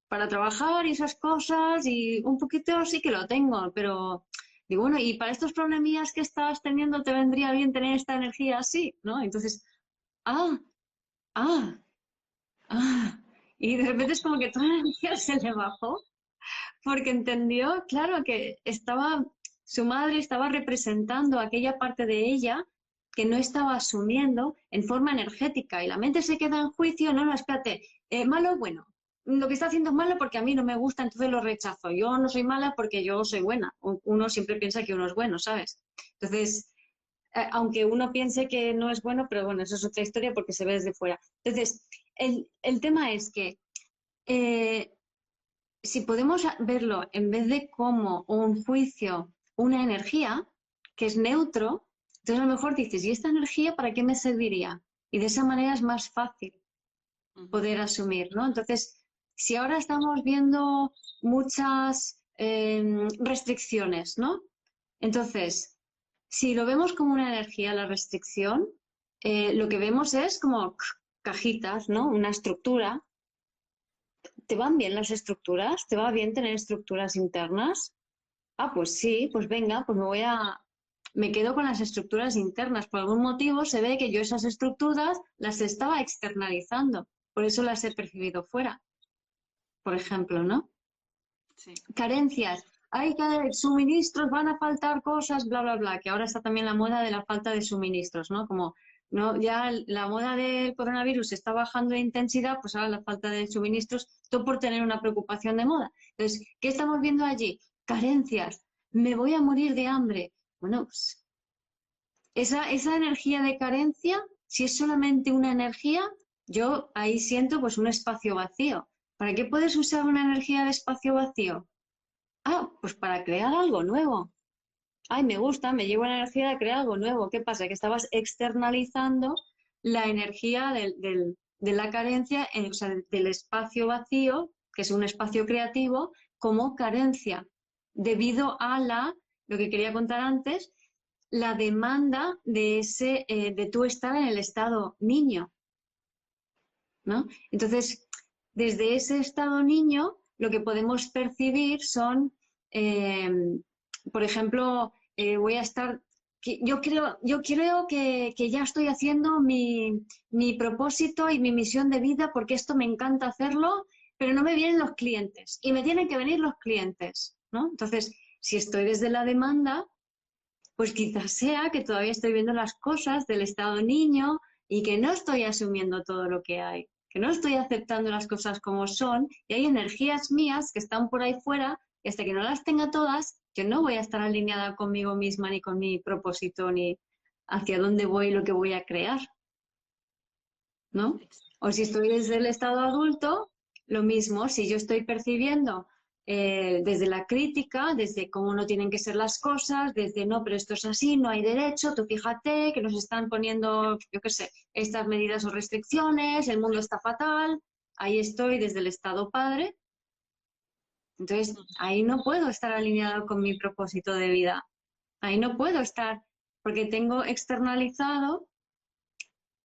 para trabajar y esas cosas y un poquito sí que lo tengo, pero digo, bueno, y para estos problemillas que estás teniendo te vendría bien tener esta energía así, ¿no? Entonces, ah, ah, ah, y de repente es como que toda la energía se le bajó porque entendió, claro, que su madre estaba representando aquella parte de ella que no estaba asumiendo en forma energética y la mente se queda en juicio, no, no, espérate, malo, bueno, lo que está haciendo es malo porque a mí no me gusta, entonces lo rechazo. Yo no soy mala porque yo soy buena. Uno siempre piensa que uno es bueno, ¿sabes? Entonces, aunque uno piense que no es bueno, pero bueno, eso es otra historia porque se ve desde fuera. Entonces, el tema es que si podemos verlo en vez de como un juicio, una energía que es neutro, entonces a lo mejor dices, ¿y esta energía para qué me serviría? Y de esa manera es más fácil poder asumir, ¿no? Entonces, si ahora estamos viendo muchas restricciones, ¿no? Entonces, si lo vemos como una energía, la restricción, lo que vemos es como cajitas, ¿no? Una estructura. ¿Te van bien las estructuras? ¿Te va bien tener estructuras internas? Ah, pues sí, pues venga, pues me quedo con las estructuras internas. Por algún motivo se ve que yo esas estructuras las estaba externalizando, por eso las he percibido fuera, por ejemplo, ¿no? Sí. Carencias. Hay que suministros, van a faltar cosas, bla, bla, bla, que ahora está también la moda de la falta de suministros, ¿no? Como no, ya la moda del coronavirus está bajando de intensidad, pues ahora la falta de suministros, todo por tener una preocupación de moda. Entonces, ¿qué estamos viendo allí? Carencias. Me voy a morir de hambre. Bueno, pues esa energía de carencia, si es solamente una energía, yo ahí siento pues un espacio vacío. ¿Para qué puedes usar una energía de espacio vacío? Ah, pues para crear algo nuevo. Ay, me gusta, me llevo la energía de crear algo nuevo. ¿Qué pasa? Que estabas externalizando la energía de la carencia, o sea, del espacio vacío, que es un espacio creativo, como carencia, debido a lo que quería contar antes, la demanda de tú estar en el estado niño, ¿no? Entonces, desde ese estado niño, lo que podemos percibir son, por ejemplo, voy a estar, yo creo que ya estoy haciendo mi propósito y mi misión de vida porque esto me encanta hacerlo, pero no me vienen los clientes y me tienen que venir los clientes, ¿no? Entonces, si estoy desde la demanda, pues quizás sea que todavía estoy viendo las cosas del estado niño y que no estoy asumiendo todo lo que hay, que no estoy aceptando las cosas como son y hay energías mías que están por ahí fuera y hasta que no las tenga todas, yo no voy a estar alineada conmigo misma ni con mi propósito ni hacia dónde voy y lo que voy a crear, ¿no? O si estoy desde el estado adulto, lo mismo, si yo estoy percibiendo desde la crítica, desde cómo no tienen que ser las cosas, desde no, pero esto es así, no hay derecho, tú fíjate que nos están poniendo, yo qué sé, estas medidas o restricciones, el mundo está fatal, ahí estoy desde el estado padre, entonces ahí no puedo estar alineado con mi propósito de vida, ahí no puedo estar porque tengo externalizado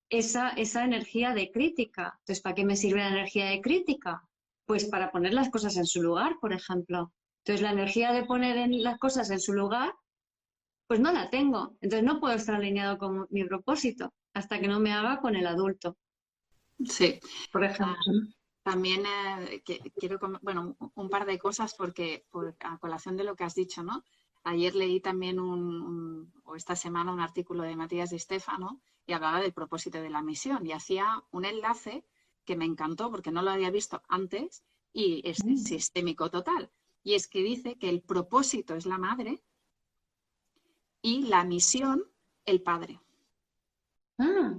esa energía de crítica. Entonces, ¿para qué me sirve la energía de crítica? Pues para poner las cosas en su lugar, por ejemplo. Entonces, la energía de poner las cosas en su lugar, pues no la tengo. Entonces, no puedo estar alineado con mi propósito hasta que no me haga con el adulto, Sí. por ejemplo. También quiero, bueno, un par de cosas porque a colación de lo que has dicho, ¿no? Ayer leí también o esta semana un artículo de Matías Di Stefano y hablaba del propósito de la misión y hacía un enlace que me encantó porque no lo había visto antes y es sistémico total. Y es que dice que el propósito es la madre y la misión el padre. Ah.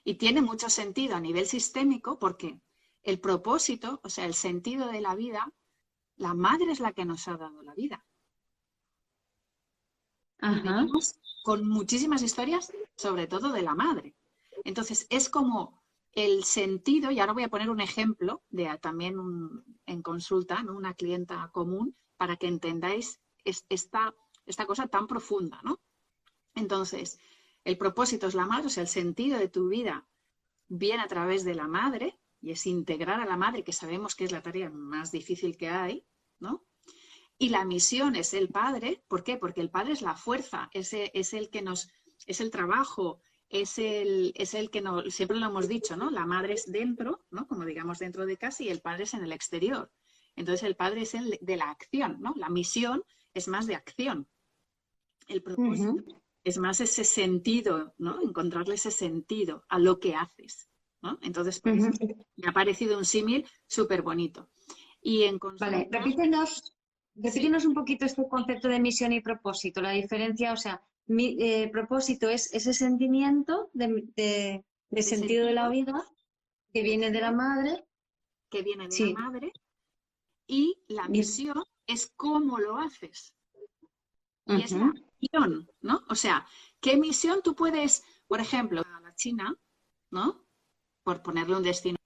Y tiene mucho sentido a nivel sistémico porque el propósito, o sea, el sentido de la vida, la madre es la que nos ha dado la vida. Y Ajá. venimos con muchísimas historias, sobre todo de la madre. Entonces, es como el sentido, y ahora voy a poner un ejemplo de también en consulta, ¿no? Una clienta común, para que entendáis esta cosa tan profunda, ¿no? Entonces, el propósito es la madre, o sea, el sentido de tu vida viene a través de la madre, y es integrar a la madre, que sabemos que es la tarea más difícil que hay, ¿no? Y la misión es el padre. ¿Por qué? Porque el padre es la fuerza, es el que nos, es el trabajo, es el que nos, siempre lo hemos dicho, ¿no? La madre es dentro, ¿no? Como digamos dentro de casa y el padre es en el exterior. Entonces el padre es el de la acción, ¿no? La misión es más de acción. El propósito es más ese sentido, ¿no? Encontrarle ese sentido a lo que haces, ¿no? Entonces, por eso me ha parecido un símil súper bonito. Y en consulta, Vale, repítenos un poquito este concepto de misión y propósito, la diferencia, o sea, mi propósito es ese sentimiento de sentido de la vida que viene de la madre. que viene de la Sí. madre, y la misión es cómo lo haces. Y es la misión, ¿no? O sea, ¿qué misión tú puedes, por ejemplo, a la China, ¿no? Por ponerle un destino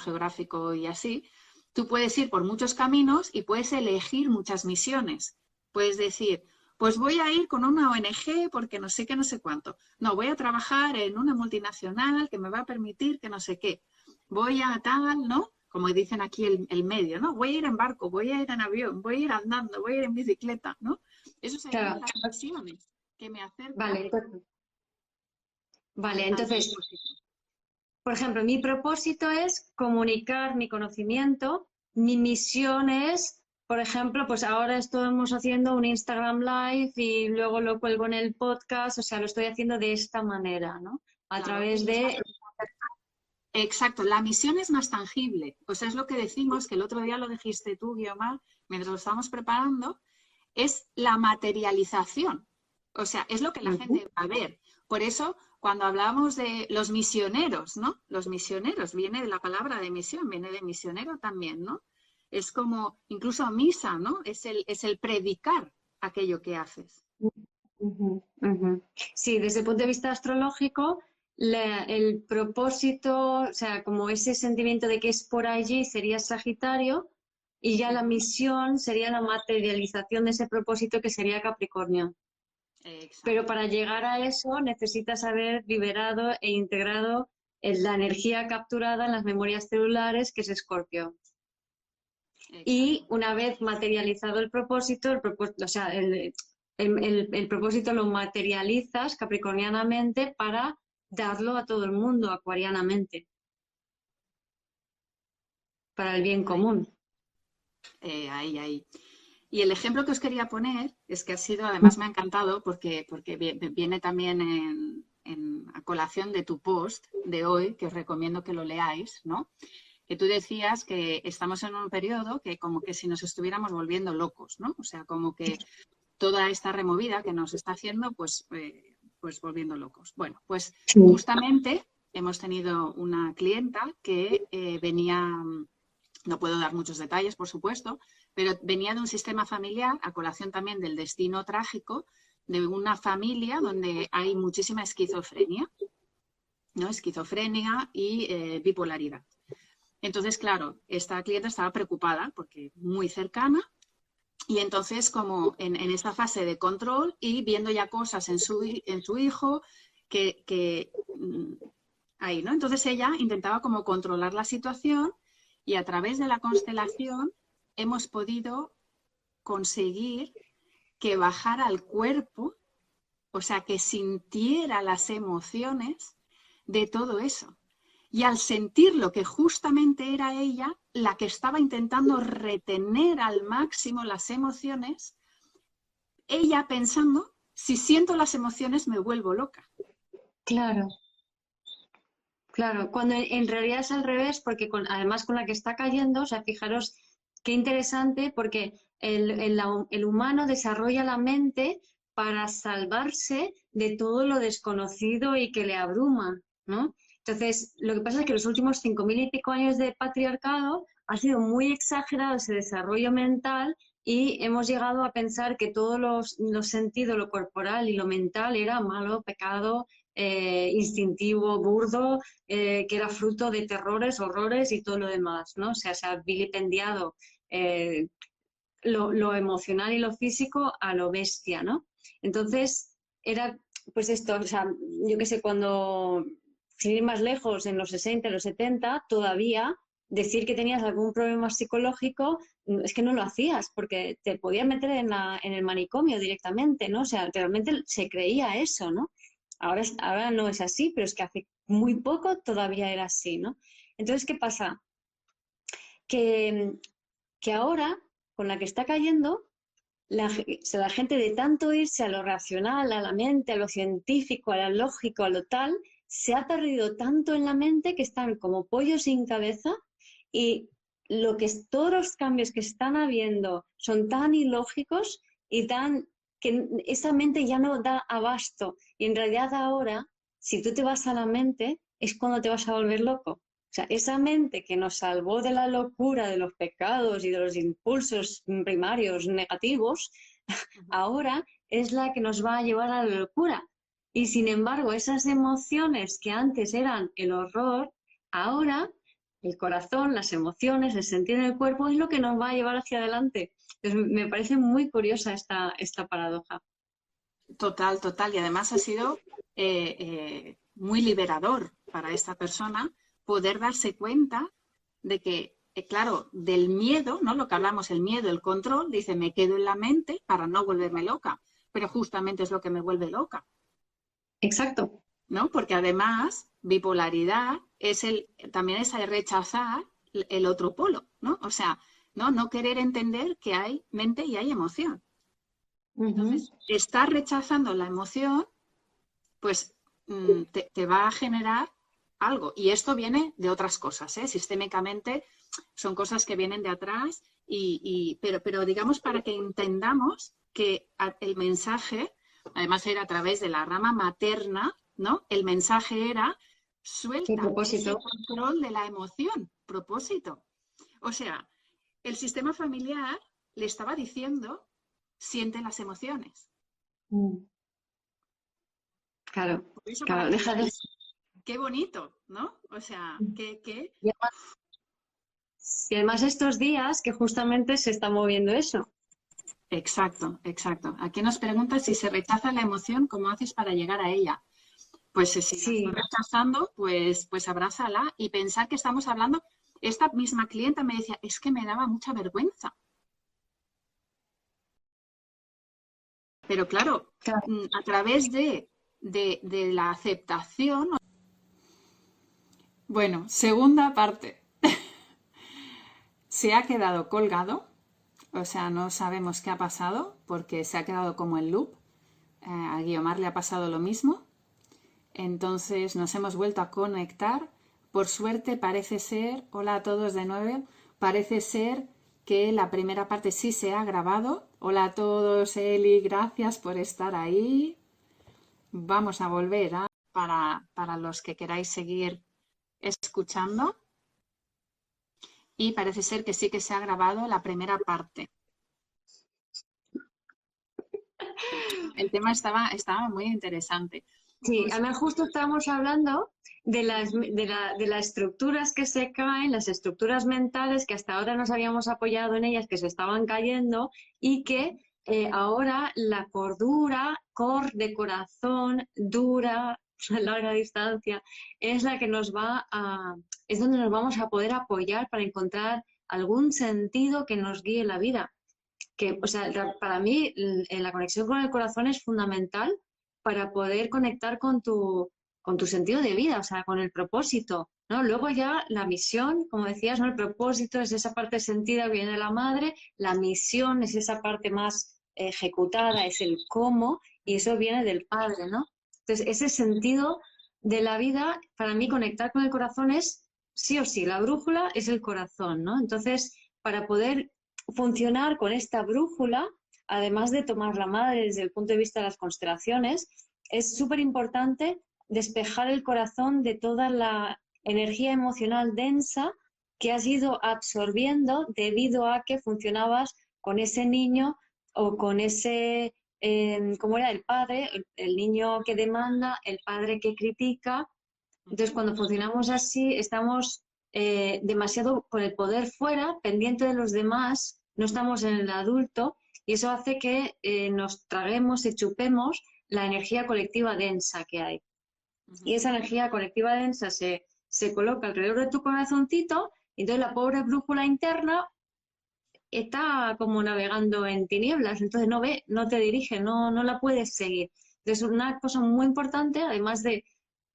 geográfico y así, tú puedes ir por muchos caminos y puedes elegir muchas misiones. Puedes decir, pues voy a ir con una ONG porque no sé qué, no sé cuánto. No, voy a trabajar en una multinacional que me va a permitir que no sé qué. Voy a tal, ¿no? Como dicen aquí el medio, ¿no? Voy a ir en barco, voy a ir en avión, voy a ir andando, voy a ir en bicicleta, ¿no? Eso serían las misiones que me acercan Vale, al entonces, propósito. por ejemplo, mi propósito es comunicar mi conocimiento, mi misión es, por ejemplo, pues ahora estamos haciendo un Instagram Live y luego lo cuelgo en el podcast, o sea, lo estoy haciendo de esta manera, ¿no? A Claro, través de... exacto, la misión es más tangible. O sea, es lo que decimos, que el otro día lo dijiste tú, Guiomar, mientras lo estábamos preparando, es la materialización. O sea, es lo que la gente va a ver. Por eso, cuando hablamos de los misioneros, ¿no? Los misioneros, viene de la palabra de misión, viene de misionero también, ¿no? Es como, incluso misa, ¿no? Es el predicar aquello que haces. Sí, desde el punto de vista astrológico, el propósito, o sea, como ese sentimiento de que es por allí sería Sagitario y ya la misión sería la materialización de ese propósito que sería Capricornio. Pero Exacto. para llegar a eso necesitas haber liberado e integrado la energía capturada en las memorias celulares, que es Escorpio. Y una vez materializado el propósito, o sea, el propósito lo materializas capricornianamente para darlo a todo el mundo, acuarianamente. para el bien Ahí, común. ahí. Y el ejemplo que os quería poner es que ha sido, además me ha encantado porque viene también a colación de tu post de hoy, que os recomiendo que lo leáis, ¿no? Que tú decías que estamos en un periodo que como que si nos estuviéramos volviendo locos, ¿no? O sea, como que toda esta removida que nos está haciendo, pues volviendo locos. Bueno, pues Sí. justamente hemos tenido una clienta que venía, no puedo dar muchos detalles, por supuesto, pero venía de un sistema familiar, a colación también del destino trágico, de una familia donde hay muchísima esquizofrenia, ¿no? Esquizofrenia y bipolaridad. Entonces, claro, esta clienta estaba preocupada porque muy cercana y entonces como en esta fase de control y viendo ya cosas en su hijo que ahí, ¿no? Entonces ella intentaba como controlar la situación y a través de la constelación hemos podido conseguir que bajara al cuerpo, o sea, que sintiera las emociones de todo eso. Y al sentirlo que justamente era ella la que estaba intentando retener al máximo las emociones, ella pensando, si siento las emociones me vuelvo loca. Claro, claro. Cuando en realidad es al revés, porque además con la que está cayendo, o sea, fijaros qué interesante, porque el humano desarrolla la mente para salvarse de todo lo desconocido y que le abruma, ¿no? Entonces, lo que pasa es que los últimos 5.000 y pico años de patriarcado ha sido muy exagerado ese desarrollo mental y hemos llegado a pensar que todos los sentidos, lo corporal y lo mental era malo, pecado, instintivo, burdo, que era fruto de terrores, horrores y todo lo demás, ¿no? O sea, se ha vilipendiado eh, lo emocional y lo físico a lo bestia, ¿no? Entonces, era pues esto, o sea, yo qué sé, cuando, sin ir más lejos, en los 60, en los 70, todavía decir que tenías algún problema psicológico es que no lo hacías, porque te podías meter en el manicomio directamente, ¿no? O sea, realmente se creía eso, ¿no? Ahora no es así, pero es que hace muy poco todavía era así, ¿no? Entonces, ¿qué pasa? Que, que ahora, con la que está cayendo, la gente de tanto irse a lo racional, a la mente, a lo científico, a lo lógico, a lo tal, se ha perdido tanto en la mente que están como pollos sin cabeza y todos los cambios que están habiendo son tan ilógicos y tan que esa mente ya no da abasto. Y en realidad ahora, si tú te vas a la mente, es cuando te vas a volver loco. O sea, esa mente que nos salvó de la locura, de los pecados y de los impulsos primarios negativos, ahora es la que nos va a llevar a la locura. Y sin embargo, esas emociones que antes eran el horror, ahora el corazón, las emociones, el sentir en el cuerpo es lo que nos va a llevar hacia adelante. Entonces, me parece muy curiosa esta paradoja. Total, total. Y además ha sido muy liberador para esta persona poder darse cuenta de que, claro, del miedo, ¿no? Lo que hablamos, el miedo, el control, dice, me quedo en la mente para no volverme loca, pero justamente es lo que me vuelve loca, Exacto. ¿no? Porque además, bipolaridad también es el rechazar el otro polo, ¿no? O sea, no querer entender que hay mente y hay emoción. Ujú. Entonces, estar rechazando la emoción pues te va a generar algo. Y esto viene de otras cosas, ¿eh? Sistémicamente son cosas que vienen de atrás, pero digamos para que entendamos que el mensaje, además era a través de la rama materna, ¿no? El mensaje era Qué suelta ese propósito. control de la emoción, propósito. O sea, el sistema familiar le estaba diciendo, siente las emociones. Mm. Claro, Por eso para claro, que deja de... veáis qué bonito, ¿no? O sea, que Y además estos días que justamente se está moviendo eso. exacto, exacto. Aquí nos pregunta si se rechaza la emoción, ¿cómo haces para llegar a ella? Pues si la Sí, estás rechazando, pues abrázala y pensar que estamos hablando. Esta misma clienta me decía, es que me daba mucha vergüenza. Pero claro, claro. a través de la aceptación. Bueno, segunda parte. se ha quedado colgado, o sea, no sabemos qué ha pasado porque se ha quedado como en loop. A Guiomar le ha pasado lo mismo. Entonces nos hemos vuelto a conectar. Por suerte parece ser, hola a todos de nuevo, parece ser que la primera parte sí se ha grabado. Hola a todos, Eli, gracias por estar ahí. Vamos a volver para los que queráis seguir escuchando. Y parece ser que sí que se ha grabado la primera parte. El tema estaba muy interesante. Sí, además justo estábamos hablando de las estructuras que se caen, las estructuras mentales que hasta ahora nos habíamos apoyado en ellas, que se estaban cayendo y que ahora la cordura, de corazón, dura, a larga distancia, es la que es donde nos vamos a poder apoyar para encontrar algún sentido que nos guíe la vida. Que, o sea, para mí la conexión con el corazón es fundamental para poder conectar con tu sentido de vida, o sea, con el propósito, ¿no? Luego ya la misión, como decías, ¿no? El propósito es esa parte sentida que viene de la madre, la misión es esa parte más ejecutada, es el cómo, y eso viene del padre, ¿no? Entonces, ese sentido de la vida, para mí conectar con el corazón es sí o sí, la brújula es el corazón, ¿no? Entonces, para poder funcionar con esta brújula, además de tomar la madre desde el punto de vista de las constelaciones, es súper importante despejar el corazón de toda la energía emocional densa que has ido absorbiendo debido a que funcionabas con ese niño o con ese, ¿cómo era? El padre, el niño que demanda, el padre que critica. Entonces, cuando funcionamos así, estamos demasiado con el poder fuera, pendiente de los demás, no estamos en el adulto y eso hace que nos traguemos y chupemos la energía colectiva densa que hay. Y esa energía colectiva densa se coloca alrededor de tu corazoncito y entonces la pobre brújula interna está como navegando en tinieblas, entonces no ve, no te dirige, no la puedes seguir. Entonces, una cosa muy importante, además de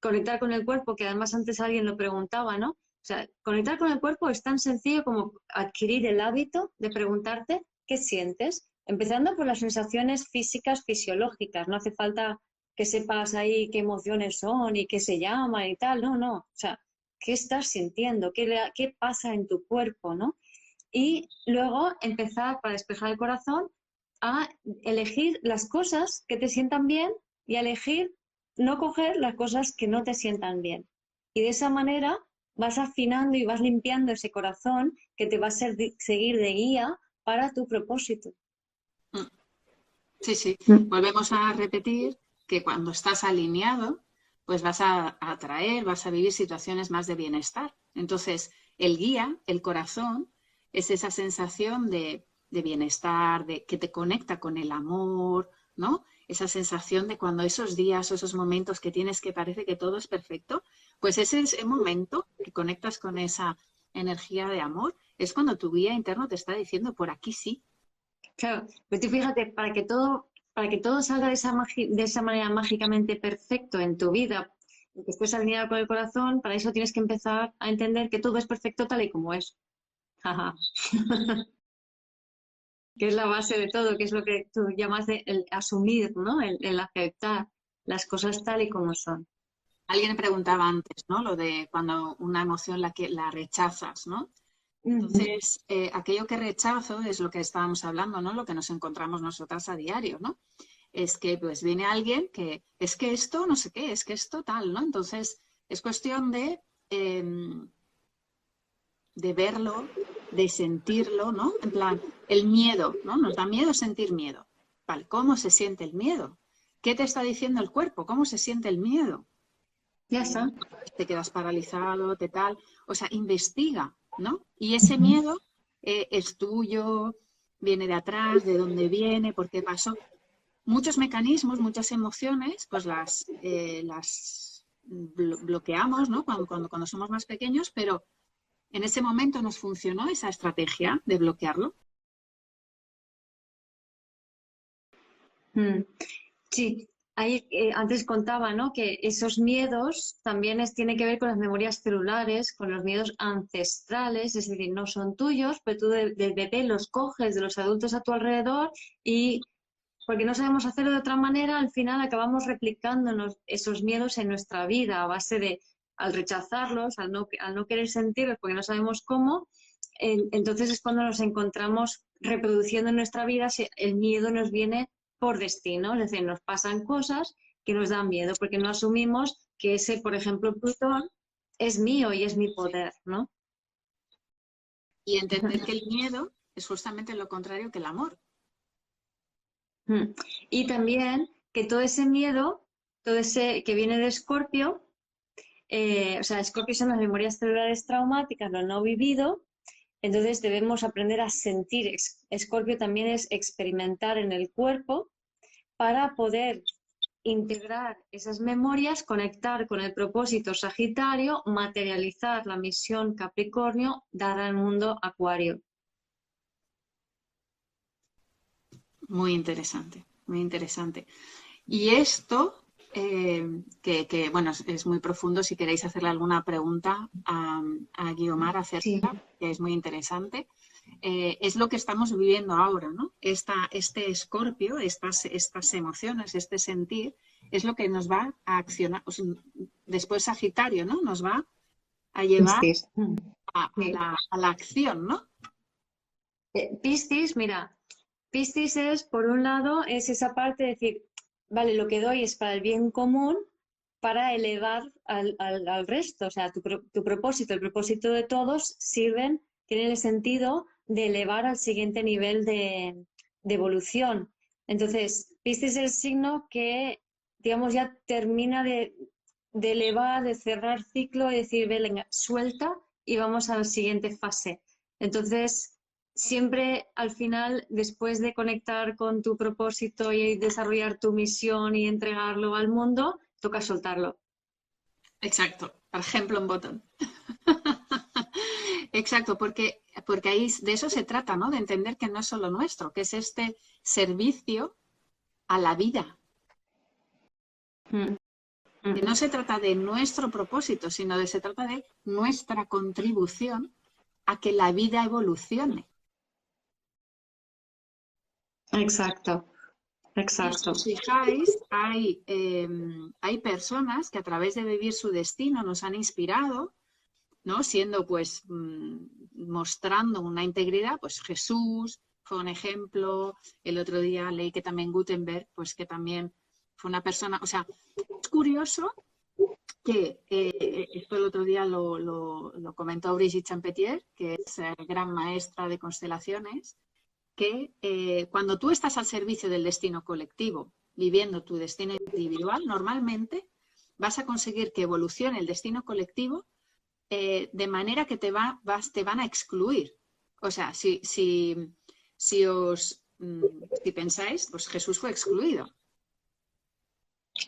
conectar con el cuerpo, que además antes alguien lo preguntaba, ¿no? O sea, conectar con el cuerpo es tan sencillo como adquirir el hábito de preguntarte qué sientes, empezando por las sensaciones físicas, fisiológicas. No hace falta que sepas ahí qué emociones son y qué se llama y tal, no. O sea, ¿qué estás sintiendo? ¿Qué pasa en tu cuerpo, no? Y luego empezar, para despejar el corazón, a elegir las cosas que te sientan bien y a elegir no coger las cosas que no te sientan bien. Y de esa manera vas afinando y vas limpiando ese corazón que te va a seguir de guía para tu propósito. Sí, sí. Volvemos a repetir que cuando estás alineado, pues vas a atraer, vas a vivir situaciones más de bienestar. Entonces, el guía, el corazón, es esa sensación de bienestar, de que te conecta con el amor, ¿no? Esa sensación de cuando esos días o esos momentos que tienes que parece que todo es perfecto, pues ese es el momento que conectas con esa energía de amor, es cuando tu guía interno te está diciendo por aquí sí. Claro, pero tú fíjate, para que todo salga de esa manera mágicamente perfecto en tu vida, y que estés alineado con el corazón, para eso tienes que empezar a entender que todo es perfecto tal y como es. Jaja. Que es la base de todo, que es lo que tú llamas el asumir, ¿no? El aceptar las cosas tal y como son. Alguien preguntaba antes, ¿no? Lo de cuando una emoción la rechazas, ¿no? Entonces, aquello que rechazo es lo que estábamos hablando, ¿no? Lo que nos encontramos nosotras a diario, ¿no? Es que pues viene alguien que es que esto no sé qué, es que esto tal, ¿no? Entonces, es cuestión de verlo, de sentirlo, ¿no? En plan, el miedo, ¿no? Nos da miedo sentir miedo. Vale, ¿cómo se siente el miedo? ¿Qué te está diciendo el cuerpo? ¿Cómo se siente el miedo? Ya está. Te quedas paralizado, te tal. O sea, investiga, ¿no? Y ese miedo es tuyo, viene de atrás, de dónde viene, por qué pasó. Muchos mecanismos, muchas emociones, pues las bloqueamos, ¿no? Cuando somos más pequeños, pero en ese momento nos funcionó esa estrategia de bloquearlo. Sí, ahí, antes contaba, ¿no? Que esos miedos también tienen que ver con las memorias celulares, con los miedos ancestrales, es decir, no son tuyos, pero tú del bebé los coges de los adultos a tu alrededor y porque no sabemos hacerlo de otra manera, al final acabamos replicándonos esos miedos en nuestra vida a base de, al rechazarlos, al no querer sentirlos porque no sabemos cómo, entonces es cuando nos encontramos reproduciendo en nuestra vida, el miedo nos viene por destino, es decir, nos pasan cosas que nos dan miedo porque no asumimos que ese, por ejemplo, Plutón es mío y es mi poder, ¿no? Y entender que el miedo es justamente lo contrario que el amor. Y también que todo ese miedo, todo ese que viene de Escorpio, o sea, Escorpio son las memorias celulares traumáticas, lo no vivido, entonces debemos aprender a sentir. Escorpio también es experimentar en el cuerpo para poder integrar esas memorias, conectar con el propósito Sagitario, materializar la misión Capricornio, dar al mundo Acuario. Muy interesante, muy interesante. Y esto, bueno, es muy profundo, si queréis hacerle alguna pregunta a Guiomar acerca, Sí. que es muy interesante, es lo que estamos viviendo ahora, ¿no? Este Escorpio, estas emociones, este sentir, es lo que nos va a accionar, o sea, después Sagitario, ¿no? Nos va a llevar Piscis. a la acción, ¿no? Piscis, mira, Piscis es, por un lado, es esa parte de decir, vale, lo que doy es para el bien común, para elevar al resto, o sea, tu propósito, el propósito de todos tienen el sentido de elevar al siguiente nivel de evolución. Entonces, Piscis es el signo que, digamos, ya termina de elevar, de cerrar ciclo y decir, venga, suelta y vamos a la siguiente fase. Entonces, siempre al final, después de conectar con tu propósito y desarrollar tu misión y entregarlo al mundo, toca soltarlo. Exacto, por ejemplo, un botón. Exacto, porque ahí de eso se trata, ¿no? De entender que no es solo nuestro, que es este servicio a la vida. Que no se trata de nuestro propósito, sino de se trata de nuestra contribución a que la vida evolucione. Exacto, Y exacto. si os fijáis, hay personas que a través de vivir su destino nos han inspirado, ¿no? Siendo pues mostrando una integridad, pues Jesús fue un ejemplo. El otro día leí que también Gutenberg, pues que también fue una persona, o sea, es curioso que esto el otro día lo comentó Brigitte Champetier, que es gran maestra de constelaciones, que cuando tú estás al servicio del destino colectivo, viviendo tu destino individual, normalmente vas a conseguir que evolucione el destino colectivo de manera que te van a excluir. O sea, si pensáis, pues Jesús fue excluido.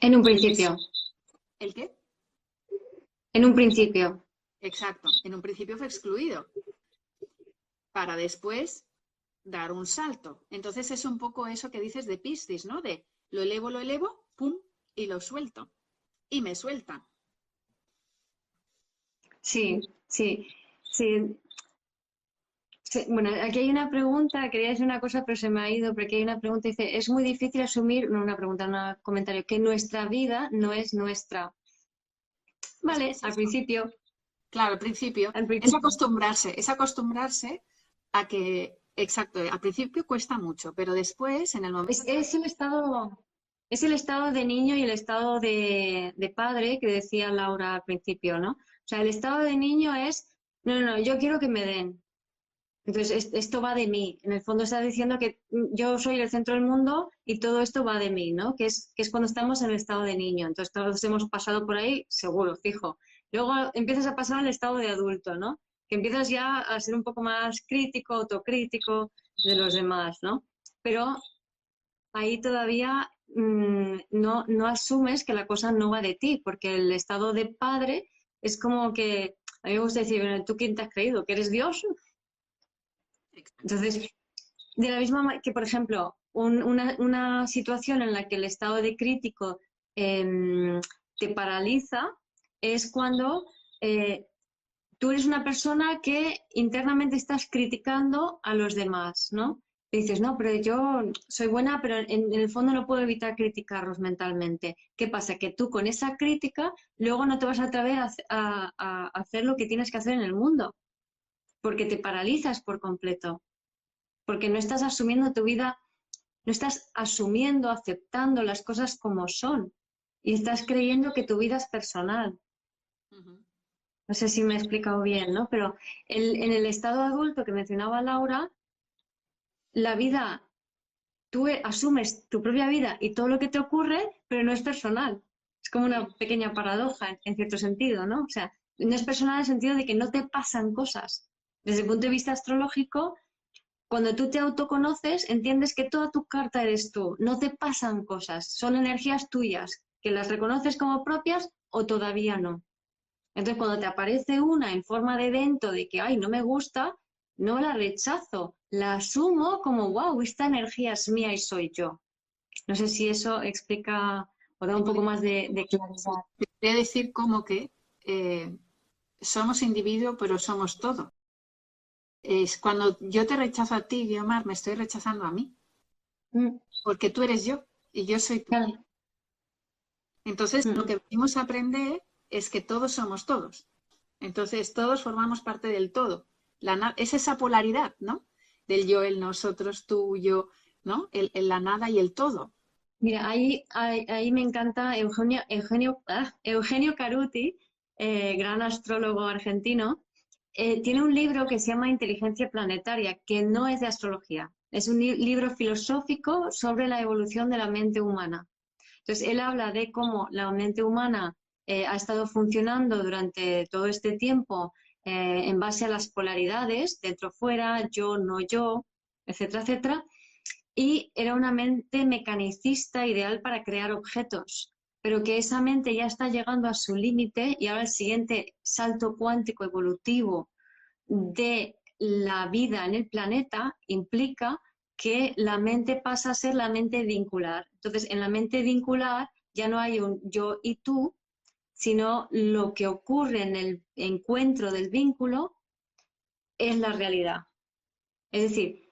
En un principio. ¿El qué? En un principio. Exacto. En un principio fue excluido para después dar un salto. Entonces es un poco eso que dices de Piscis, ¿no? De lo elevo, pum, y lo suelto. Y me suelta. Sí, sí, sí. Bueno, aquí hay una pregunta, quería decir una cosa, pero se me ha ido, porque hay una pregunta, dice, es muy difícil asumir, no una pregunta, un comentario, que nuestra vida no es nuestra. Vale, Es al eso. principio. Claro, al principio. Es acostumbrarse a que, exacto, al principio cuesta mucho, pero después, en el momento... Es el estado de niño y el estado de padre que decía Laura al principio, ¿no? O sea, el estado de niño es, no, yo quiero que me den. Entonces, esto va de mí. En el fondo está diciendo que yo soy el centro del mundo y todo esto va de mí, ¿no? Que es cuando estamos en el estado de niño. Entonces, todos hemos pasado por ahí, seguro, fijo. Luego empiezas a pasar al estado de adulto, ¿no? Que empiezas ya a ser un poco más crítico, autocrítico de los demás, ¿no? Pero ahí todavía no asumes que la cosa no va de ti, porque el estado de padre es como que, a mí me gusta decir, bueno, ¿tú quién te has creído? ¿Que eres Dios? Entonces, de la misma manera que, por ejemplo, una situación en la que el estado de crítico te paraliza, es cuando tú eres una persona que internamente estás criticando a los demás, ¿no? Y dices, no, pero yo soy buena, pero en el fondo no puedo evitar criticarlos mentalmente. ¿Qué pasa? Que tú con esa crítica luego no te vas a atrever a hacer lo que tienes que hacer en el mundo, porque te paralizas por completo, porque no estás asumiendo tu vida, no estás asumiendo, aceptando las cosas como son y estás creyendo que tu vida es personal. Ujú. No sé si me he explicado bien, ¿no? Pero en el estado adulto que mencionaba Laura, la vida, tú asumes tu propia vida y todo lo que te ocurre, pero no es personal. Es como una pequeña paradoja en cierto sentido, ¿no? O sea, no es personal en el sentido de que no te pasan cosas. Desde el punto de vista astrológico, cuando tú te autoconoces, entiendes que toda tu carta eres tú, no te pasan cosas, son energías tuyas, que las reconoces como propias o todavía no. Entonces, cuando te aparece una en forma de evento de que, ay, no me gusta, no la rechazo, la asumo como, wow, esta energía es mía y soy yo. No sé si eso explica o da un poco más de claridad. Te voy a decir como que eh, somos individuo, pero somos todo. Es cuando yo te rechazo a ti, Guiomar, me estoy rechazando a mí, Mm, porque tú eres yo y yo soy tú. claro. Entonces, lo Mm. que venimos a aprender es que todos somos todos. Entonces, todos formamos parte del todo. Es esa polaridad, ¿no? Del yo, el nosotros, tú, yo, ¿no? La nada y el todo. Mira, ahí me encanta Eugenio Caruti, gran astrólogo argentino. Tiene un libro que se llama Inteligencia Planetaria, que no es de astrología. Es un libro filosófico sobre la evolución de la mente humana. Entonces, él habla de cómo la mente humana ha estado funcionando durante todo este tiempo en base a las polaridades, dentro-fuera, yo, no yo, etcétera, etcétera, y era una mente mecanicista ideal para crear objetos, pero que esa mente ya está llegando a su límite y ahora el siguiente salto cuántico evolutivo de la vida en el planeta implica que la mente pasa a ser la mente vincular. Entonces, en la mente vincular ya no hay un yo y tú, sino lo que ocurre en el encuentro del vínculo es la realidad. Es decir,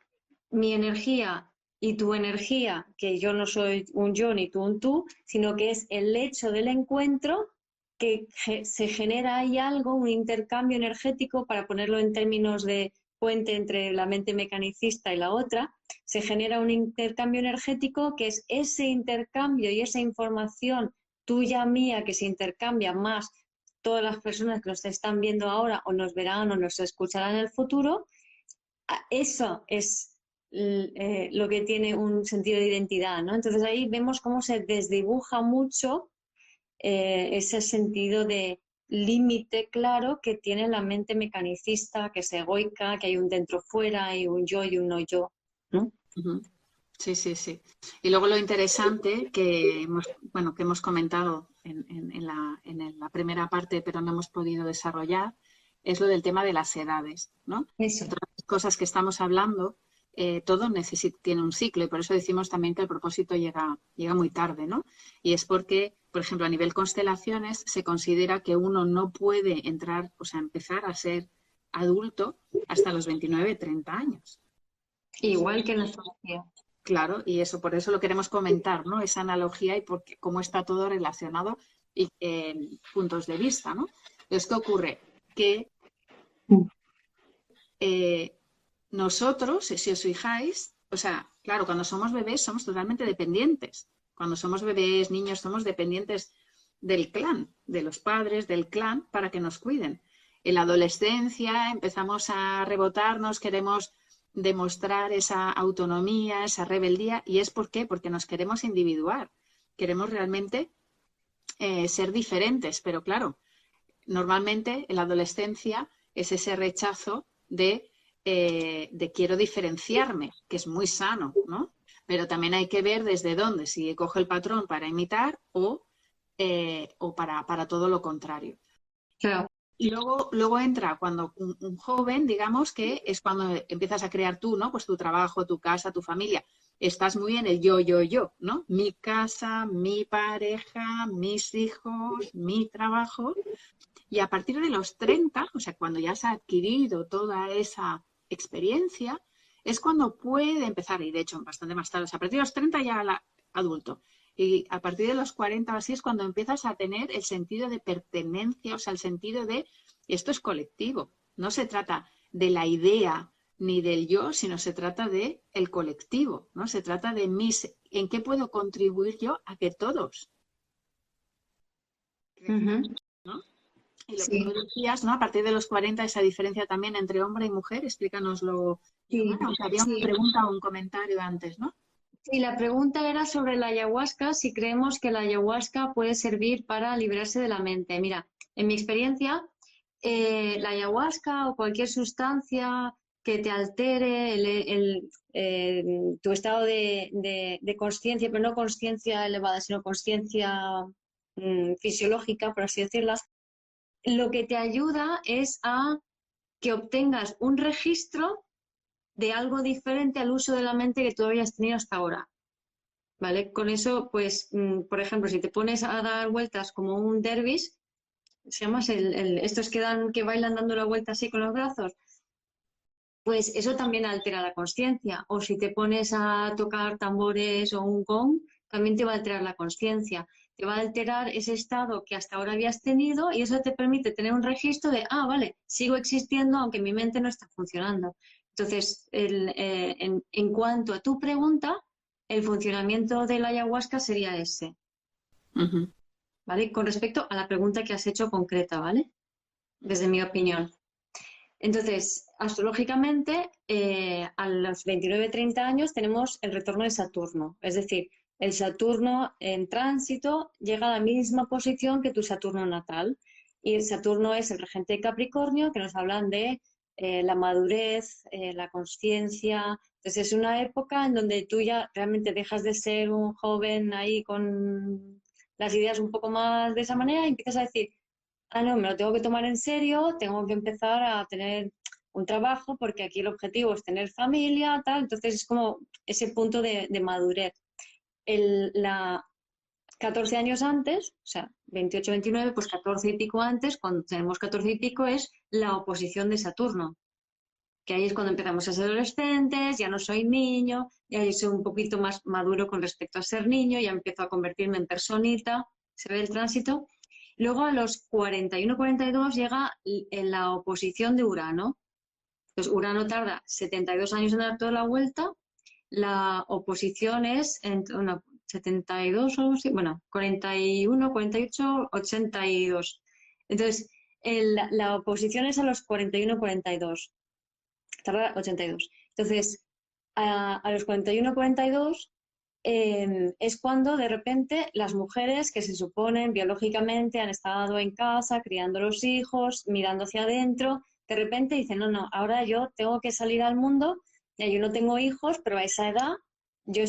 mi energía y tu energía, que yo no soy un yo ni tú un tú, sino que es el hecho del encuentro que se genera ahí algo, un intercambio energético, para ponerlo en términos de puente entre la mente mecanicista y la otra, se genera un intercambio energético que es ese intercambio y esa información tuya, mía, que se intercambia más todas las personas que nos están viendo ahora o nos verán o nos escucharán en el futuro. Eso es lo que tiene un sentido de identidad, ¿no? Entonces ahí vemos cómo se desdibuja mucho ese sentido de límite claro que tiene la mente mecanicista, que es egoica, que hay un dentro-fuera, hay un yo y un no yo, ¿no? Ujú. Sí, sí, sí. Y luego lo interesante bueno, que hemos comentado en la primera parte, pero no hemos podido desarrollar, es lo del tema de las edades, ¿no? Eso. Todas las cosas que estamos hablando, todo tiene un ciclo y por eso decimos también que el propósito llega muy tarde, ¿no? Y es porque, por ejemplo, a nivel constelaciones se considera que uno no puede entrar, o sea, empezar a ser adulto hasta los 29, 30 años. Igual que en la astrología. Claro, y eso, por eso lo queremos comentar, ¿no? Esa analogía y cómo está todo relacionado y puntos de vista, ¿no? Entonces, ¿qué ocurre? Que nosotros, si os fijáis, o sea, claro, cuando somos bebés somos totalmente dependientes. Cuando somos bebés, niños, somos dependientes del clan, de los padres, del clan, para que nos cuiden. En la adolescencia empezamos a rebotarnos, queremos demostrar esa autonomía, esa rebeldía, y es ¿por qué? Porque nos queremos individuar, queremos realmente ser diferentes, pero claro, normalmente en la adolescencia es ese rechazo de quiero diferenciarme, que es muy sano, ¿no? Pero también hay que ver desde dónde, si cojo el patrón para imitar o para todo lo contrario. Claro. Y luego entra cuando un joven, digamos, que es cuando empiezas a crear tú, ¿no? Pues tu trabajo, tu casa, tu familia. estás muy en el yo, ¿no? Mi casa, mi pareja, mis hijos, mi trabajo. Y a partir de los 30, o sea, cuando ya se ha adquirido toda esa experiencia, es cuando puede empezar, y de hecho bastante más tarde, o sea, a partir de los 30 ya adulto, y a partir de los 40 o así es cuando empiezas a tener el sentido de pertenencia, o sea, el sentido de esto es colectivo, no se trata de la idea ni del yo, sino se trata de el colectivo, ¿no? Se trata de mis, en qué puedo contribuir yo a que todos Ujú. crezcamos, ¿no? Y lo que tú Sí, decías, ¿no? A partir de los 40, esa diferencia también entre hombre y mujer, explícanoslo, sí, Giovanna, aunque había una sí. pregunta o un comentario antes, ¿no? Sí, la pregunta era sobre la ayahuasca, si creemos que la ayahuasca puede servir para liberarse de la mente. Mira, en mi experiencia, la ayahuasca o cualquier sustancia que te altere tu estado de conciencia, pero no conciencia elevada, sino conciencia fisiológica, por así decirlo, lo que te ayuda es a que obtengas un registro de algo diferente al uso de la mente que tú habías tenido hasta ahora. ¿Vale? Con eso, pues, por ejemplo, si te pones a dar vueltas como un dervish, se llama estos que bailan dando la vuelta así con los brazos, pues eso también altera la conciencia. O si te pones a tocar tambores o un gong, también te va a alterar la conciencia. Te va a alterar ese estado que hasta ahora habías tenido y eso te permite tener un registro de, ah, vale, sigo existiendo aunque mi mente no está funcionando. Entonces, en cuanto a tu pregunta, el funcionamiento de la ayahuasca sería ese, Ujú. ¿vale? Con respecto a la pregunta que has hecho concreta, ¿vale? Desde mi opinión. Entonces, astrológicamente, a los 29-30 años tenemos el retorno de Saturno. Es decir, el Saturno en tránsito llega a la misma posición que tu Saturno natal. Y el Saturno es el regente de Capricornio, que nos hablan de la madurez, la conciencia. Entonces, es una época en donde tú ya realmente dejas de ser un joven ahí con las ideas un poco más de esa manera y empiezas a decir, ah, no, me lo tengo que tomar en serio, tengo que empezar a tener un trabajo porque aquí el objetivo es tener familia, tal. Entonces es como ese punto de madurez. La 14 años antes, o sea, 28-29, pues 14 y pico antes, cuando tenemos 14 y pico es la oposición de Saturno, que ahí es cuando empezamos a ser adolescentes, ya no soy niño, ya soy un poquito más maduro con respecto a ser niño, ya empiezo a convertirme en personita, se ve el tránsito. Luego a los 41-42 llega en la oposición de Urano. Entonces Urano tarda 72 años en dar toda la vuelta, la oposición es en, bueno, 72 o sí, bueno, 41, 48, 82. Entonces, la oposición es a los 41-42 tarda 82. Entonces, a los 41-42 es cuando de repente las mujeres que se suponen biológicamente han estado en casa, criando los hijos, mirando hacia adentro, de repente dicen, no, no, ahora yo tengo que salir al mundo, ya yo no tengo hijos, pero a esa edad yo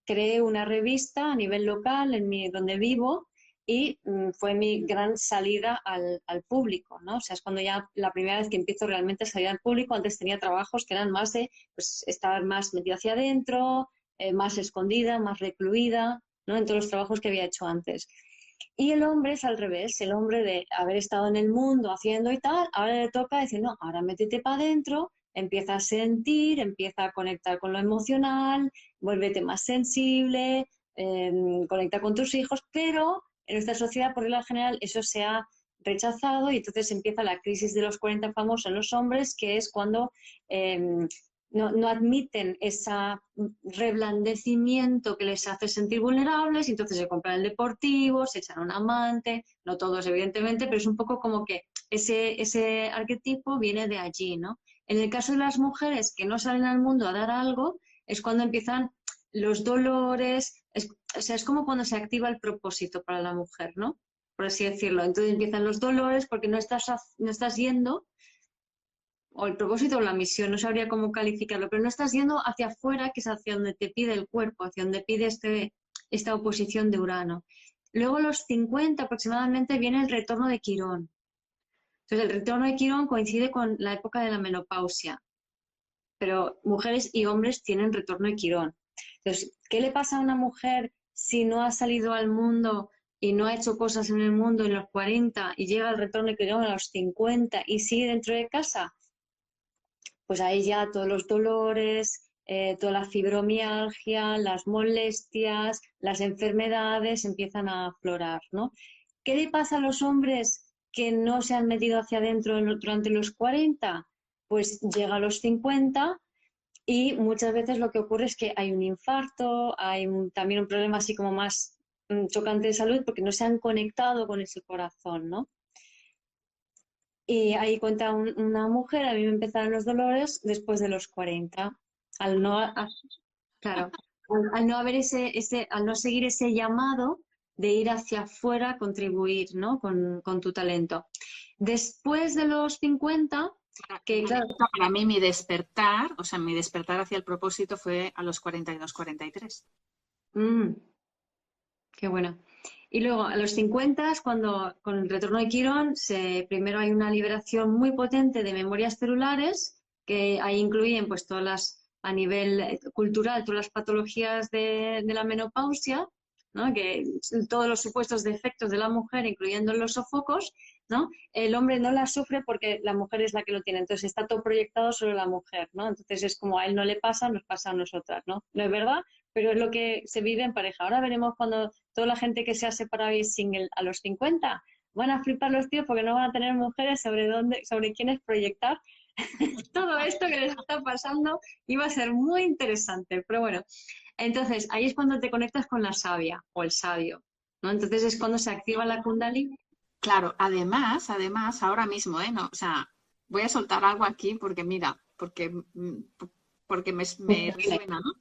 creé una revista a nivel local donde vivo y fue mi gran salida al público, ¿no? O sea, es cuando ya la primera vez que empiezo realmente a salir al público. Antes tenía trabajos que eran más de pues, estar más metida hacia adentro, más escondida, más recluida, ¿no? En todos los trabajos que había hecho antes. Y el hombre es al revés, el hombre de haber estado en el mundo haciendo y tal, ahora le toca decir, no, ahora métete para adentro, empieza a sentir, empieza a conectar con lo emocional, vuélvete más sensible, conecta con tus hijos, pero en nuestra sociedad, por regla general, eso se ha rechazado y entonces empieza la crisis de los 40 famosos en los hombres, que es cuando no admiten ese reblandecimiento que les hace sentir vulnerables y entonces se compran el deportivo, se echan un amante, no todos evidentemente, pero es un poco como que ese arquetipo viene de allí, ¿no? En el caso de las mujeres que no salen al mundo a dar algo, es cuando empiezan los dolores, o sea, es como cuando se activa el propósito para la mujer, ¿no? Por así decirlo. Entonces empiezan los dolores porque no estás yendo, o el propósito o la misión, no sabría cómo calificarlo, pero no estás yendo hacia afuera, que es hacia donde te pide el cuerpo, hacia donde pide esta oposición de Urano. Luego a los 50 aproximadamente viene el retorno de Quirón. Entonces el retorno de Quirón coincide con la época de la menopausia, pero mujeres y hombres tienen retorno de Quirón. Entonces, ¿qué le pasa a una mujer si no ha salido al mundo y no ha hecho cosas en el mundo en los 40 y llega al retorno que llega a los 50 y sigue dentro de casa? Pues ahí ya todos los dolores, toda la fibromialgia, las molestias, las enfermedades empiezan a aflorar, ¿no? ¿Qué le pasa a los hombres que no se han metido hacia adentro durante los 40? Pues llega a los 50 y muchas veces lo que ocurre es que hay un infarto, hay también un problema así como más chocante de salud porque no se han conectado con ese corazón, ¿no? Y ahí cuenta una mujer, a mí me empezaron los dolores después de los 40, al no, claro, al no haber al no seguir ese llamado de ir hacia afuera, contribuir, ¿no? Con tu talento. Después de los 50, que claro, Para mí mi despertar, o sea, mi despertar hacia el propósito fue a los 42, 43. qué bueno. Y luego a los 50, cuando con el retorno de Quirón, primero hay una liberación muy potente de memorias celulares, que ahí incluyen pues todas las, a nivel cultural, todas las patologías de la menopausia, ¿no? Que todos los supuestos defectos de la mujer, incluyendo los sofocos, ¿no? El hombre no la sufre porque la mujer es la que lo tiene, entonces está todo proyectado sobre la mujer, ¿no? Entonces es como a él no le pasa, nos pasa a nosotras, ¿no? No es verdad, pero es lo que se vive en pareja. Ahora veremos cuando toda la gente que se ha separado y es single a los 50 van a flipar los tíos porque no van a tener mujeres sobre quiénes proyectar. Todo esto que les está pasando iba a ser muy interesante, pero bueno, entonces ahí es cuando te conectas con la sabia o el sabio, ¿no? Entonces es cuando se activa la Kundalini. Claro, además, ahora mismo, ¿eh? No, o sea, voy a soltar algo aquí porque mira, porque me resuena, ¿no?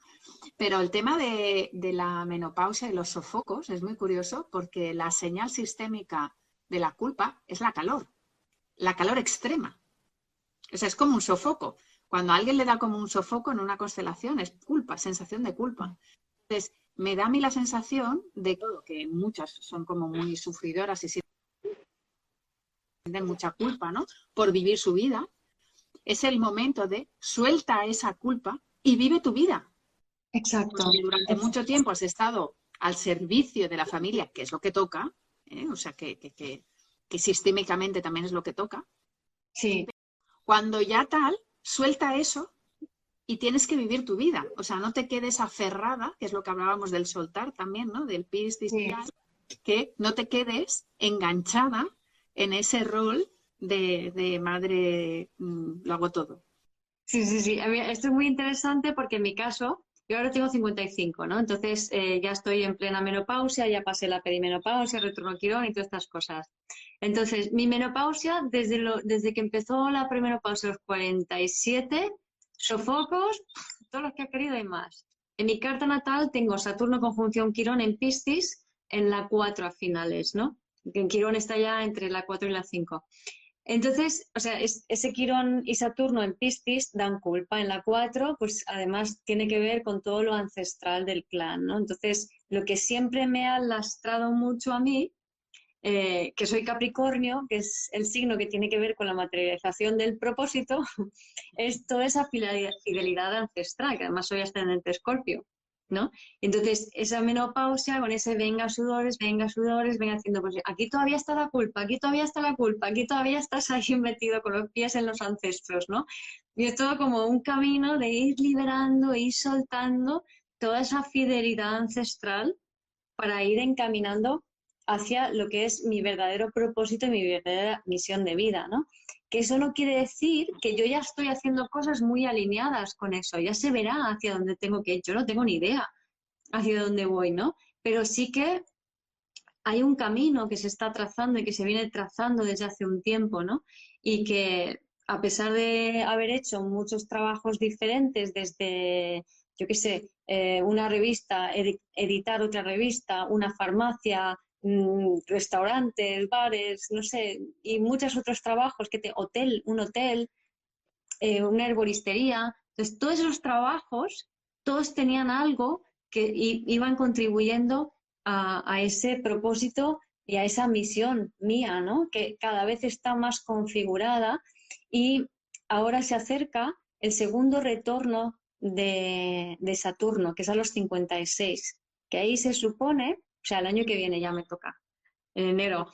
Pero el tema de la menopausia y los sofocos es muy curioso porque la señal sistémica de la culpa es la calor extrema. O sea, es como un sofoco. Cuando a alguien le da como un sofoco en una constelación, es culpa, sensación de culpa. Entonces, me da a mí la sensación de que muchas son como muy sufridoras y sienten mucha culpa, ¿no? Por vivir su vida. Es el momento de suelta esa culpa y vive tu vida. Exacto. Porque durante mucho tiempo has estado al servicio de la familia, que es lo que toca, ¿eh? O sea, que sistémicamente también es lo que toca. Sí. Cuando ya tal, suelta eso y tienes que vivir tu vida. O sea, no te quedes aferrada, que es lo que hablábamos del soltar también, ¿no? Del Piscis, Sí. que no te quedes enganchada en ese rol de madre, lo hago todo. Sí, sí, sí. A mí esto es muy interesante porque en mi caso, yo ahora tengo 55, ¿no? Entonces ya estoy en plena menopausia, ya pasé la perimenopausia, retorno a Quirón y todas estas cosas. Entonces, mi menopausia, desde que empezó la perimenopausia a los 47, sofocos, todos los que ha querido y más. En mi carta natal tengo Saturno conjunción Quirón en Piscis en la 4 a finales, ¿no? En Quirón está ya entre la 4 y la 5. Entonces, o sea, ese Quirón y Saturno en Piscis dan culpa. En la 4, pues además tiene que ver con todo lo ancestral del clan, ¿no? Entonces, lo que siempre me ha lastrado mucho a mí, que soy Capricornio, que es el signo que tiene que ver con la materialización del propósito, es toda esa fidelidad ancestral, que además soy ascendente Escorpio, ¿no? Entonces, esa menopausia con ese venga sudores, venga haciendo, pues aquí todavía está la culpa, aquí todavía está la culpa, aquí todavía estás ahí metido con los pies en los ancestros, ¿no? Y es todo como un camino de ir liberando, ir soltando toda esa fidelidad ancestral para ir encaminando hacia lo que es mi verdadero propósito y mi verdadera misión de vida, ¿no? Que eso no quiere decir que yo ya estoy haciendo cosas muy alineadas con eso, ya se verá hacia dónde tengo que ir, yo no tengo ni idea hacia dónde voy, ¿no? Pero sí que hay un camino que se está trazando y que se viene trazando desde hace un tiempo, ¿no? Y que a pesar de haber hecho muchos trabajos diferentes desde, yo qué sé, una revista, editar otra revista, una farmacia, restaurantes, bares, no sé, y muchos otros trabajos, un hotel, una herboristería. Entonces, todos esos trabajos, todos tenían algo que iban contribuyendo a ese propósito y a esa misión mía, ¿no? Que cada vez está más configurada y ahora se acerca el segundo retorno de Saturno, que es a los 56, que ahí se supone, o sea, el año que viene ya me toca, en enero,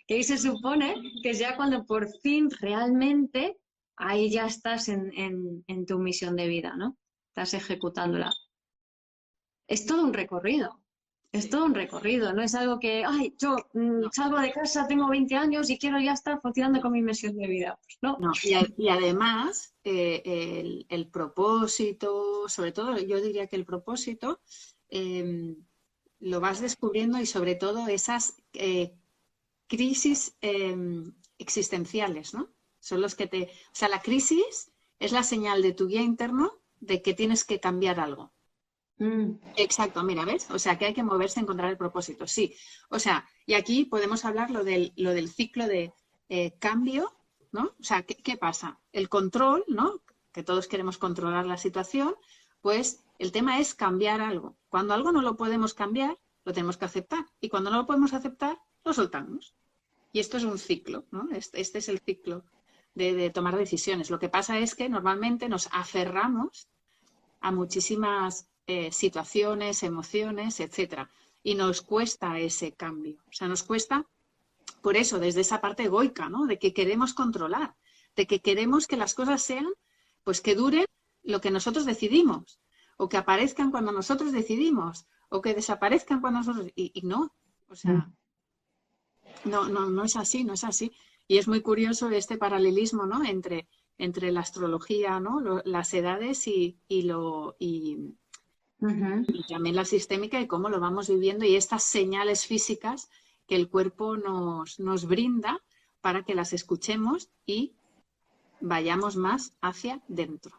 que ahí se supone que es ya cuando por fin realmente ahí ya estás en tu misión de vida, ¿no? Estás ejecutándola. Es todo un recorrido. Es todo un recorrido, no es algo que, ay, yo No, salgo de casa, tengo 20 años y quiero ya estar funcionando con mi misión de vida. Pues no. no. Y además, el propósito, sobre todo, yo diría que el propósito lo vas descubriendo y sobre todo esas crisis existenciales, ¿no? Son los que te... O sea, la crisis es la señal de tu guía interno de que tienes que cambiar algo. Mm, Exacto, mira, ¿ves? O sea, que hay que moverse, encontrar el propósito, sí. O sea, y aquí podemos hablar lo del ciclo de cambio, ¿no? O sea, ¿qué pasa? El control, ¿no? Que todos queremos controlar la situación, pues el tema es cambiar algo. Cuando algo no lo podemos cambiar, lo tenemos que aceptar. Y cuando no lo podemos aceptar, lo soltamos. Y esto es un ciclo, ¿no? Este es el ciclo de tomar decisiones. Lo que pasa es que normalmente nos aferramos a muchísimas situaciones, emociones, etcétera. Y nos cuesta ese cambio. O sea, nos cuesta, por eso, desde esa parte egoica, ¿no? De que queremos controlar, de que queremos que las cosas sean, pues que duren lo que nosotros decidimos, o que aparezcan cuando nosotros decidimos, o que desaparezcan cuando nosotros... Y no, o sea, no es así, no es así. Y es muy curioso este paralelismo, ¿no? Entre la astrología, ¿no? Las edades ujú. y también la sistémica y cómo lo vamos viviendo y estas señales físicas que el cuerpo nos brinda para que las escuchemos y vayamos más hacia dentro.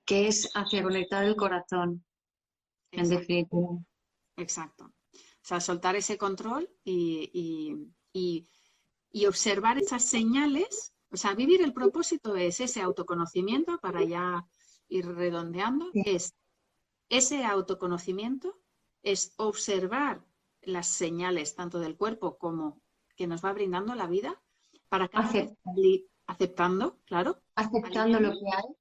Que es hacia conectar el corazón, en Exacto, definitiva. exacto. O sea, soltar ese control y observar esas señales. O sea, vivir el propósito es ese autoconocimiento, para ya ir redondeando, Sí. es ese autoconocimiento, es observar las señales tanto del cuerpo como que nos va brindando la vida para cada vez aceptando, claro, Aceptando lo alineando. que hay,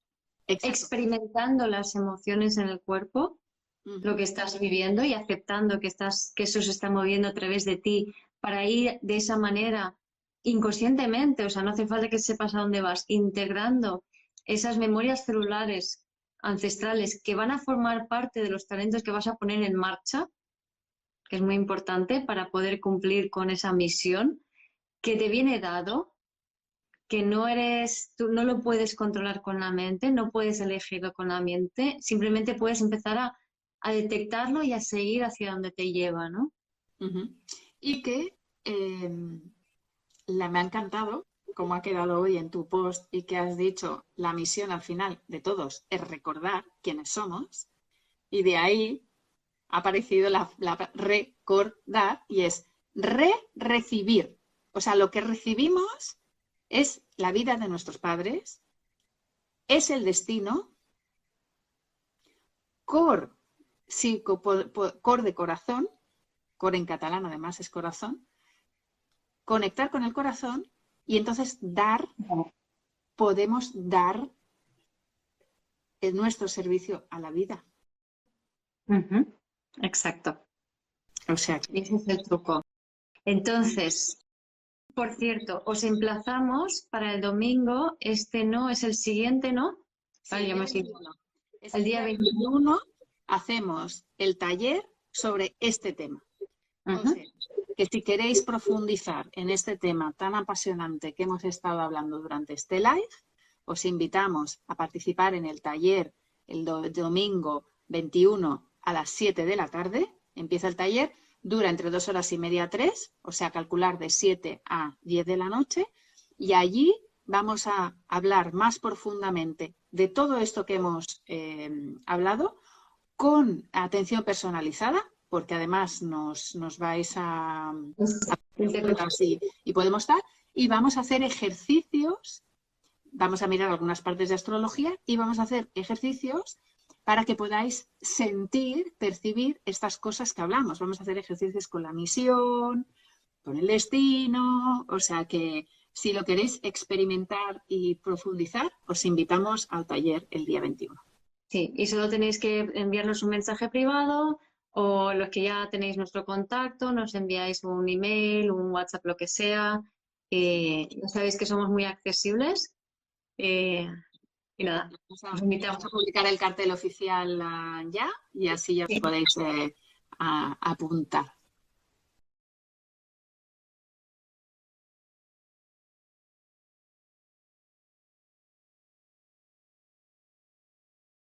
Exacto. experimentando las emociones en el cuerpo, lo Ujú, que estás viviendo y aceptando que eso se está moviendo a través de ti para ir de esa manera inconscientemente, o sea, no hace falta que sepas a dónde vas, integrando esas memorias celulares ancestrales que van a formar parte de los talentos que vas a poner en marcha, que es muy importante para poder cumplir con esa misión que te viene dado, que no eres, tú no lo puedes controlar con la mente, no puedes elegirlo con la mente, simplemente puedes empezar a detectarlo y a seguir hacia donde te lleva, ¿no? ujú. Y que me ha encantado cómo ha quedado hoy en tu post y que has dicho la misión al final de todos es recordar quiénes somos y de ahí ha aparecido la recordar y es recibir. O sea, lo que recibimos es la vida de nuestros padres, es el destino, cor, sí, cor de corazón, cor en catalán además es corazón, conectar con el corazón y entonces dar, podemos dar nuestro servicio a la vida. Ujú. Exacto. O sea, Ese es el truco. Entonces, por cierto, os emplazamos para el domingo, este no, es el siguiente, ¿no? sí, Vale, el ya día me sigo. 21. Es El el día día 21. 21 hacemos el taller sobre este tema. O Ujú. sea, que si queréis profundizar en este tema tan apasionante que hemos estado hablando durante este live, os invitamos a participar en el taller el domingo 21 a las 7 de la tarde. Empieza el taller, dura entre 2 horas y media a 3, o sea, calcular de 7 a 10 de la noche. Y allí vamos a hablar más profundamente de todo esto que hemos hablado con atención personalizada, porque además nos vais a preguntas y podemos estar, y vamos a hacer ejercicios, vamos a mirar algunas partes de astrología y vamos a hacer ejercicios para que podáis sentir, percibir estas cosas que hablamos. Vamos a hacer ejercicios con la misión, con el destino, o sea que si lo queréis experimentar y profundizar, os invitamos al taller el día 21. Sí, y solo tenéis que enviarnos un mensaje privado o los que ya tenéis nuestro contacto, nos enviáis un email, un WhatsApp, lo que sea. Ya sabéis que somos muy accesibles. eh, y nada, os Vamos a invitamos. publicar el cartel oficial ya y así ya os Sí, podéis apuntar.